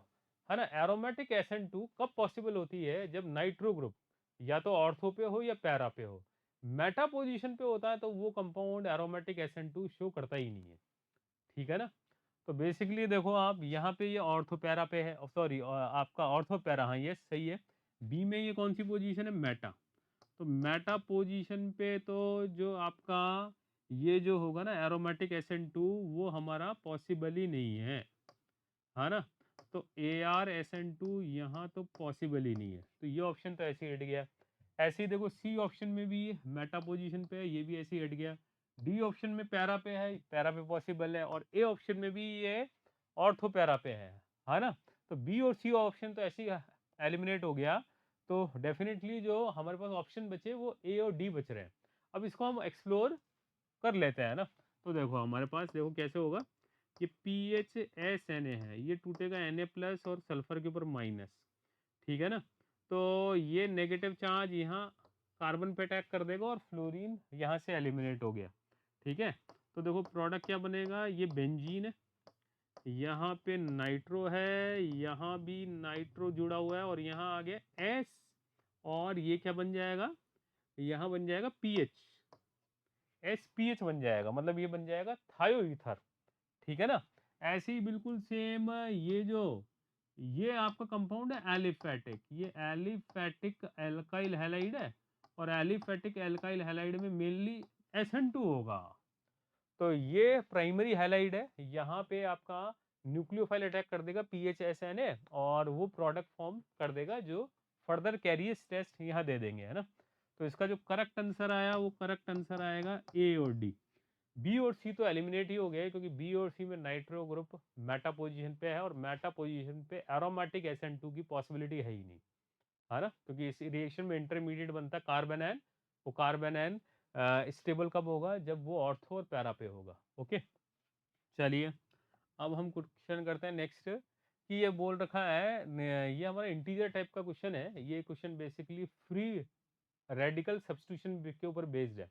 है ना, एरोमेटिक SN2 कब पॉसिबल होती है, जब नाइट्रो ग्रुप या तो ऑर्थो पे हो या पैरा पे हो। मेटा पोजीशन पे होता है तो वो कंपाउंड एरोमेटिक SN2 शो करता ही नहीं है। ठीक है ना। तो बेसिकली देखो आप यहाँ पे ये ऑर्थो पैरा पे है, सॉरी आपका ऑर्थो पैरा, हाँ ये सही है। बी में ये कौन सी पोजीशन है, मेटा। तो मेटा पोजीशन पे तो जो आपका ये जो होगा ना एरोमेटिक SN2 वो हमारा पॉसिबल ही नहीं है ना। तो ArSN2 यहाँ तो पॉसिबल ही नहीं है, तो ये ऑप्शन तो ऐसे ही हट गया। ऐसे ही देखो सी ऑप्शन में भी मेटा पोजीशन पे है, ये भी ऐसे ही हट गया। डी ऑप्शन में पैरा पे है, पैरा पे पॉसिबल है, और ए ऑप्शन में भी ये ऑर्थो पैरा पे है ना। तो बी और सी ऑप्शन तो ऐसे ही एलिमिनेट हो गया। तो डेफिनेटली जो हमारे पास ऑप्शन बचे वो ए और डी बच रहे हैं। अब इसको हम एक्सप्लोर कर लेते हैं ना। तो देखो हमारे पास देखो कैसे होगा, ये PHSNA है, ये टूटेगा Na+ और सल्फर के ऊपर माइनस। ठीक है ना। तो ये नेगेटिव चार्ज यहाँ कार्बन पे अटैक कर देगा और फ्लोरीन यहाँ से एलिमिनेट हो गया। ठीक है। तो देखो प्रोडक्ट क्या बनेगा, ये बेंजीन है, यहाँ पे नाइट्रो है, यहाँ भी नाइट्रो जुड़ा हुआ है, और यहाँ आ गया S, और ये क्या बन जाएगा, यहाँ बन जाएगा PH, SPH बन जाएगा, मतलब ये बन जाएगा थायो ईथर। ठीक है ना। ऐसे ही बिल्कुल सेम ये आपका कंपाउंड है एलिफेटिक, ये एलिफेटिक एल्काइल हैलाइड है, और एलिफेटिक एल्काइल हैलाइड में मेनली SN2 होगा। तो ये प्राइमरी हैलाइड है, यहाँ पे आपका न्यूक्लियोफाइल अटैक कर देगा PHSNA और वो प्रोडक्ट फॉर्म कर देगा जो फर्दर कैरियस टेस्ट यहाँ दे देंगे, है ना। तो इसका जो करेक्ट आंसर आया वो करेक्ट आंसर आएगा ए और डी। बी और सी तो एलिमिनेट ही हो गया है, क्योंकि बी और सी में नाइट्रो ग्रुप मेटा पोजीशन पे है और मेटा पोजीशन पे एरोमेटिक SN2 की पॉसिबिलिटी है ही नहीं, है ना, क्योंकि इस रिएक्शन में इंटरमीडिएट बनता है कार्बेनाइन। वो कार्बेनाइन स्टेबल कब होगा, जब वो ऑर्थो और पैरा पे होगा। ओके, चलिए अब हम क्वेश्चन करते हैं नेक्स्ट, कि ये बोल रखा है ये हमारा इंटीजर टाइप का क्वेश्चन है। ये question basically free radical substitution के ऊपर बेस्ड है।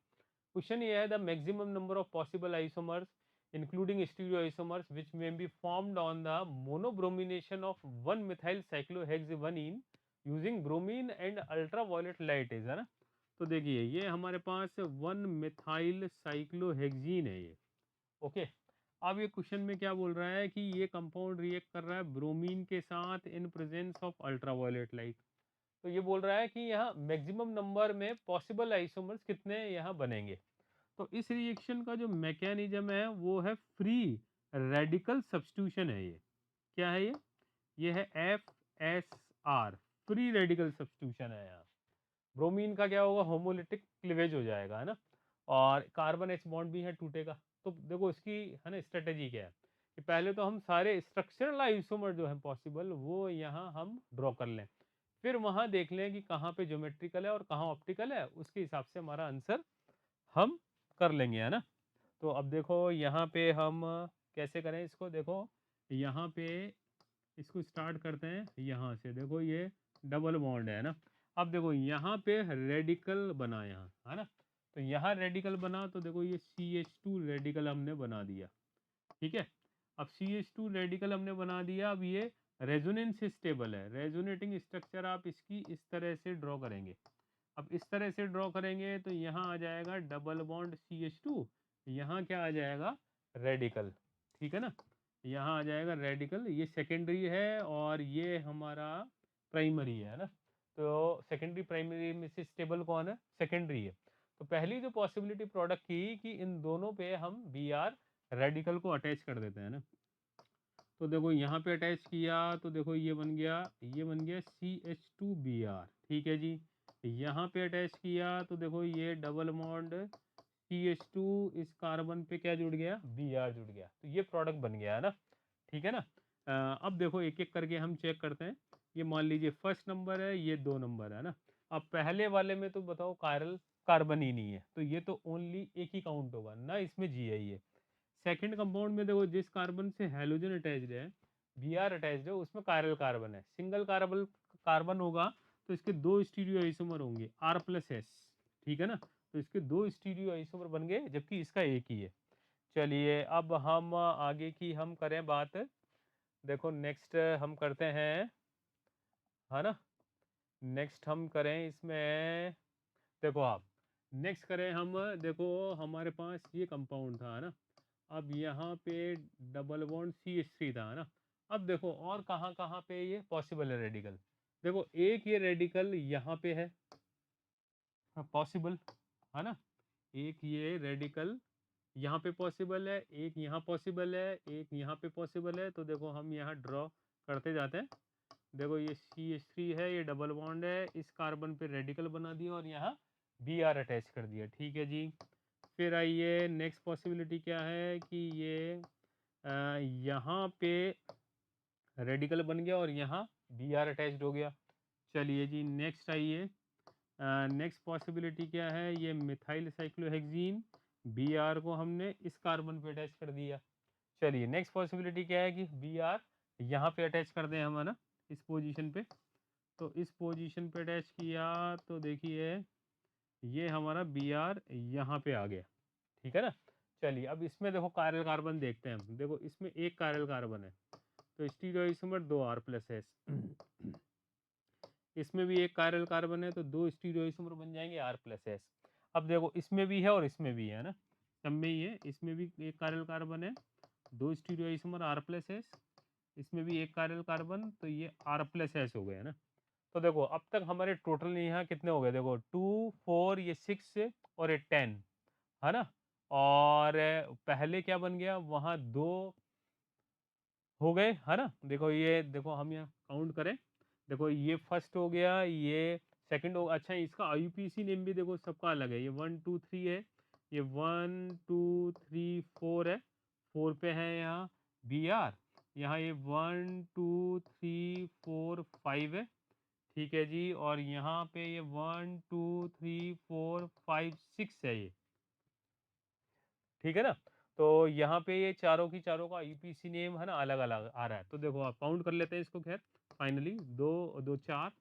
क्वेश्चन ये है, the maximum number of possible isomers including stereoisomers which may be formed on the monobromination of 1 methyl cyclohexene using bromine and ultraviolet light is, है ना। तो देखिए ये हमारे पास 1 मिथाइल साइक्लोहेक्सीन है ये। ओके, अब ये क्वेश्चन में क्या बोल रहा है कि ये कंपाउंड रिएक्ट कर रहा है ब्रोमीन के साथ in presence of ultraviolet light. तो ये बोल रहा है कि यहाँ मैक्सिमम नंबर में पॉसिबल आइसोमर्स कितने यहाँ बनेंगे। तो इस रिएक्शन का जो मैकेनिज्म है वो है फ्री रेडिकल सब्स्टिट्यूशन है। ये क्या है, ये है FSR, फ्री रेडिकल सब्स्टिट्यूशन है यहाँ। ब्रोमीन का क्या होगा, होमोलिटिक क्लीवेज हो जाएगा, है ना, और कार्बन H बॉन्ड भी है टूटेगा। तो देखो इसकी है ना स्ट्रेटेजी क्या है, कि पहले तो हम सारे स्ट्रक्चरल आइसोमर जो है पॉसिबल वो यहाँ हम ड्रॉ कर लें, फिर वहां देख लें कि कहाँ पे ज्योमेट्रिकल है और कहाँ ऑप्टिकल है, उसके हिसाब से हमारा आंसर हम कर लेंगे, है ना। तो अब देखो यहाँ पे हम कैसे करें इसको, देखो यहाँ पे इसको स्टार्ट करते हैं यहाँ से। देखो ये डबल बॉन्ड है ना, अब देखो यहाँ पे रेडिकल बना यहाँ, है ना। तो यहाँ रेडिकल बना तो देखो ये CH2 रेडिकल हमने बना दिया, ठीक है। अब CH2 रेडिकल हमने बना दिया, अब ये रेजोनेंस स्टेबल है, रेजोनेटिंग स्ट्रक्चर आप इसकी इस तरह से ड्रॉ करेंगे। अब इस तरह से ड्रॉ करेंगे तो यहाँ आ जाएगा डबल बॉन्ड CH2, यहाँ क्या आ जाएगा रेडिकल, ठीक है ना। यहाँ आ जाएगा रेडिकल, ये सेकेंडरी है और ये हमारा प्राइमरी है ना। तो सेकेंडरी प्राइमरी में से स्टेबल कौन है, सेकेंडरी है। तो पहली जो पॉसिबिलिटी प्रोडक्ट की कि इन दोनों पे हम Br रेडिकल को अटैच कर देते हैं ना। तो देखो यहाँ पे अटैच किया तो देखो ये बन गया CH2Br, ठीक है जी। यहाँ पे अटैच किया तो देखो ये डबल बॉन्ड CH2 इस कार्बन पे क्या जुड़ गया, Br जुड़ गया, तो ये प्रोडक्ट बन गया है ना, ठीक है ना। अब देखो एक एक करके हम चेक करते हैं। ये मान लीजिए फर्स्ट नंबर है, ये 2 नंबर है ना। अब पहले वाले में तो बताओ कायरल कार्बन ही नहीं है, तो ये तो ओनली एक ही काउंट होगा ना, इसमें G है ये। सेकंड कंपाउंड में देखो जिस कार्बन से हेलोजन अटैच्ड है, Br अटैच्ड है, उसमें कायरल कार्बन है, सिंगल कार्बन कार्बन होगा तो इसके 2 स्टीरियो आइसोमर होंगे R+S, ठीक है ना। तो इसके 2 स्टीरियो आइसोमर बन गए, जबकि इसका एक ही है। चलिए अब हम आगे की हम करें बात। देखो नेक्स्ट हम करते हैं, है ना, नेक्स्ट हम करें इसमें, देखो आप नेक्स्ट करें हम, देखो हमारे पास ये कंपाउंड था, है ना। अब यहाँ पे डबल बॉन्ड CH3 था, है ना। अब देखो और कहाँ कहाँ पे ये पॉसिबल है रेडिकल। देखो एक ये रेडिकल यहाँ पे है पॉसिबल, है ना, एक ये रेडिकल यहाँ पे पॉसिबल है, एक यहाँ पॉसिबल है, एक यहाँ पे पॉसिबल है। तो देखो हम यहाँ ड्रॉ करते जाते हैं। देखो ये CH3 है, ये डबल बॉन्ड है, इस कार्बन पे रेडिकल बना दिया और यहाँ Br अटैच कर दिया, ठीक है जी। फिर आइए नेक्स्ट पॉसिबिलिटी क्या है कि ये यहाँ पे रेडिकल बन गया और यहाँ Br अटैच्ड हो गया। चलिए जी नेक्स्ट आइए, नेक्स्ट पॉसिबिलिटी क्या है, ये मिथाइल साइक्लोहेक्सीन Br को हमने इस कार्बन पे अटैच कर दिया। चलिए नेक्स्ट पॉसिबिलिटी क्या है कि Br यहाँ पे अटैच कर दें हम, है ना, इस पोजीशन पे। तो इस पोजीशन पे अटैच किया तो देखिए ये हमारा Br यहाँ पे आ गया, ठीक है ना। चलिए अब इसमें देखो कायरल कार्बन देखते हैं हम। देखो इसमें एक कायरल कार्बन है, तो स्टीरियो आइसोमर 2 R+S। इसमें भी एक कायरल कार्बन है, तो 2 स्टीरियो आइसोमर बन जाएंगे R+S। अब देखो इसमें भी है और इसमें भी है ना, सब में ही है। इसमें भी एक कायरल कार्बन है, 2 स्टीरियो आइसोमर R+S, इसमें भी एक कायरल कार्बन, तो ये R+S हो गया ना। तो देखो अब तक हमारे टोटल यहाँ कितने हो गए, देखो 2 4 ये 6 और ये 10, है ना। और पहले क्या बन गया, वहाँ 2 हो गए है ना। देखो ये देखो हम यहाँ काउंट करें, देखो ये फर्स्ट हो गया, ये सेकंड हो, अच्छा इसका आईयूपीएसी नेम भी देखो सबका अलग है, ये 1 2 3 है, ये 1 2 3 4 है, 4 पे है यहाँ बी आर, यहाँ ये 1 2 3 4 5 है, ठीक है जी, और यहाँ पे ये 1 2 3 4 5 6 है ये, ठीक है ना। तो यहाँ पे ये चारों की चारों का यूपीसी नेम है ना अलग अलग आ रहा है, तो देखो आप काउंट कर लेते हैं इसको, खैर फाइनली 2 2 4,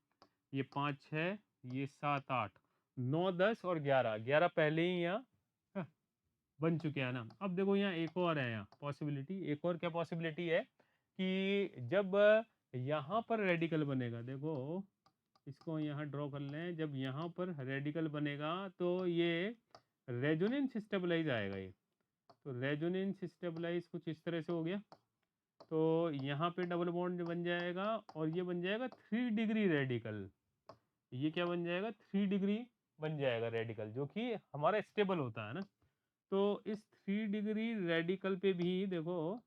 ये 5 6, ये 7 8 9 10 और 11, 11 पहले ही यहाँ हाँ, बन चुके हैं ना। अब देखो यहाँ एक और है, यहाँ पॉसिबिलिटी, एक और क्या पॉसिबिलिटी है कि जब यहाँ पर रेडिकल बनेगा, देखो इसको यहाँ ड्रॉ कर लें, जब यहाँ पर रेडिकल बनेगा तो ये रेजोनेंस स्टेबलाइज आएगा ये, तो रेजोनेंस स्टेबलाइज कुछ इस तरह से हो गया, तो यहाँ पे डबल बॉन्ड बन जाएगा और ये बन जाएगा 3 डिग्री रेडिकल, ये क्या बन जाएगा 3 डिग्री बन जाएगा रेडिकल, जो कि हमारा स्टेबल होता है ना। तो इस 3 डिग्री रेडिकल पे भी देखो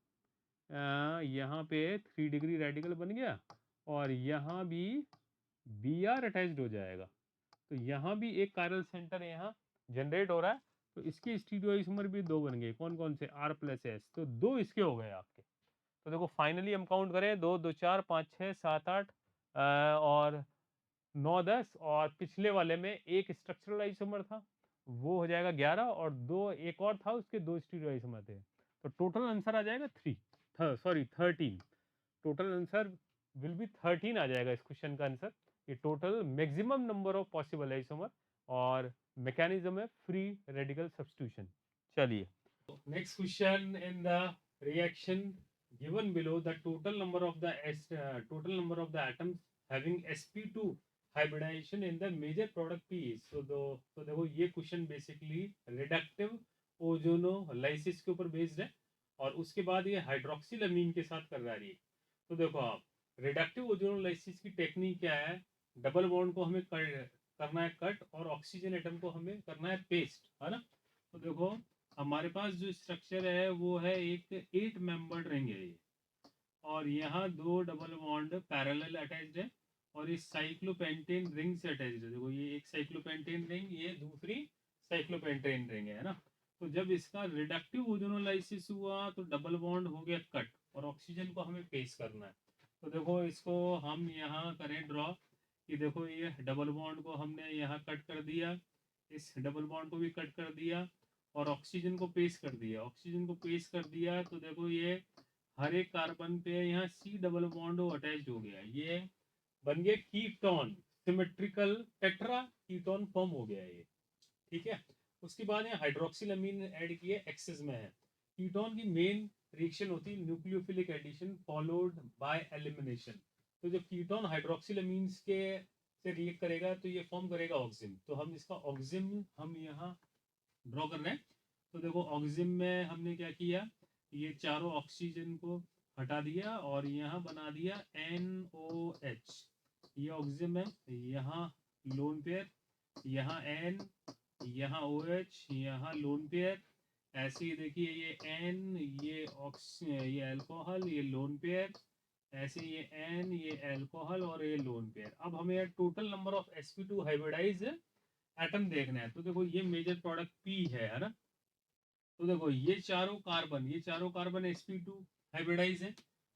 यहाँ पे 3 डिग्री रेडिकल बन गया और यहाँ भी बी आर अटैच्ड हो जाएगा, तो यहाँ भी एक कायरल सेंटर यहाँ जनरेट हो रहा है, तो इसके स्टीरियोइसोमर भी दो बन गए, कौन कौन से आर प्लस एस, तो दो इसके हो गए आपके। तो देखो फाइनली हम काउंट करें 2 2 4 5 6 7 8 और 9 10, और पिछले वाले में एक स्ट्रक्चरल आइसोमर था वो हो जाएगा 11, और दो एक और था उसके दो स्टीरियो आइसोमर थे, तो टोटल आंसर आ जाएगा 13, टोटल आंसर विल बी 13 आ जाएगा इस क्वेश्चन का आंसर। ये total maximum number of possible isomer और मैकेनिज्म है फ्री रेडिकल सब्स्टिट्यूशन। चलिए next question, in the reaction given below the total number of the atoms having sp2 hybridization in the major product P is, तो देखो ये question basically reductive ozonolysis के ऊपर based है और उसके बाद ये हाइड्रोक्सिल अमीन के साथ कर रहा है। तो देखो आप रिडक्टिव ओजोनोलाइसिस की टेक्निक क्या है, डबल बॉन्ड को हमें करना है कट और ऑक्सीजन एटम को हमें करना है पेस्ट, है ना। तो देखो हमारे पास जो स्ट्रक्चर है वो है एक 8 मेंबर्ड रिंग है ये, और यहाँ दो डबल बॉन्ड पैरेलल अटैच्ड है और इस साइक्लोपेंटेन रिंग से अटैच्ड है, देखो ये एक साइक्लोपेंटेन रिंग, ये दूसरी साइक्लोपेंटेन रिंग है ना। तो जब इसका रिडक्टिव ओजोनोलाइसिस हुआ तो डबल बॉन्ड हो गया कट और ऑक्सीजन को हमें पेस्ट करना है। तो देखो इसको हम यहाँ करें ड्रॉ कि देखो ये डबल बॉन्ड को हमने यहाँ कट कर दिया, इस डबल बॉन्ड को भी कट कर दिया और ऑक्सीजन को पेस्ट कर दिया, ऑक्सीजन को पेस्ट कर दिया, तो देखो ये हर एक कार्बन पे यहाँ सी डबल बॉन्ड अटैच हो गया, ये बन गया ketone, symmetrical tetra ketone form हो गया ये, ठीक है। उसके बाद यहाँ हाइड्रोक्सिल अमीन ऐड किए, एक्सेस में है। कीटोन की मेन रिएक्शन होती है nucleophilic addition followed by elimination, तो जब कीटोन हाइड्रोक्सिल अमीन्स के से रिएक्ट करेगा तो ये फॉर्म करेगा ऑक्सिम, तो हम इसका ऑक्सिम हम यहाँ ड्रॉ कर रहे हैं। तो देखो ऑक्सिम में हमने क्या किया, ये चारों ऑक्सीजन को हटा दिया और यहाँ बना दिया NOH, ये ऑक्सिम है, यहाँ लोन पेयर, यहाँ N, यहाँ OH, यहाँ लोन पेयर, ऐसे ही देखिए ये N, ये अल्कोहल, ये लोन पेयर, ऐसे ये N, ये अल्कोहल और ये लोन पेयर। अब हमें total number of sp2 hybridise atom देखना है, तो देखो ये मेजर प्रोडक्ट P है ना। तो देखो ये चारों कार्बन sp2 हाइब्रिडाइज है,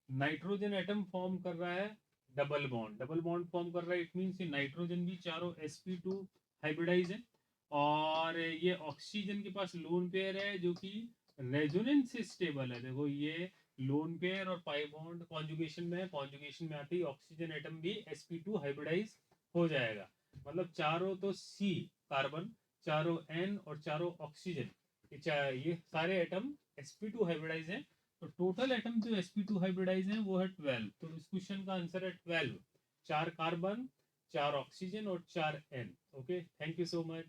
नाइट्रोजन एटम फॉर्म कर रहा है डबल बॉन्ड फॉर्म कर रहा है, इट मींस ये नाइट्रोजन भी चारों sp2 हाइब्रिडाइज है, और ये ऑक्सीजन के पास लोन पेयर है जो कि रेजोनेंस से स्टेबल है, देखो ये लोन पेयर और पाई बॉन्ड कॉन्जुगेशन में है, कॉन्जुगेशन में आते ही ऑक्सीजन एटम भी sp2 हाइब्रिडाइज हो जाएगा, मतलब चारों तो C कार्बन, चारों N और चारों ऑक्सीजन, ये सारे एटम sp2 हाइब्रिडाइज हैं। तो टोटल एटम जो sp2 हाइब्रिडाइज हैं वो है 12, तो इस क्वेश्चन का आंसर है 12, 4 कार्बन, 4 ऑक्सीजन और 4 N। Okay, thank you so much.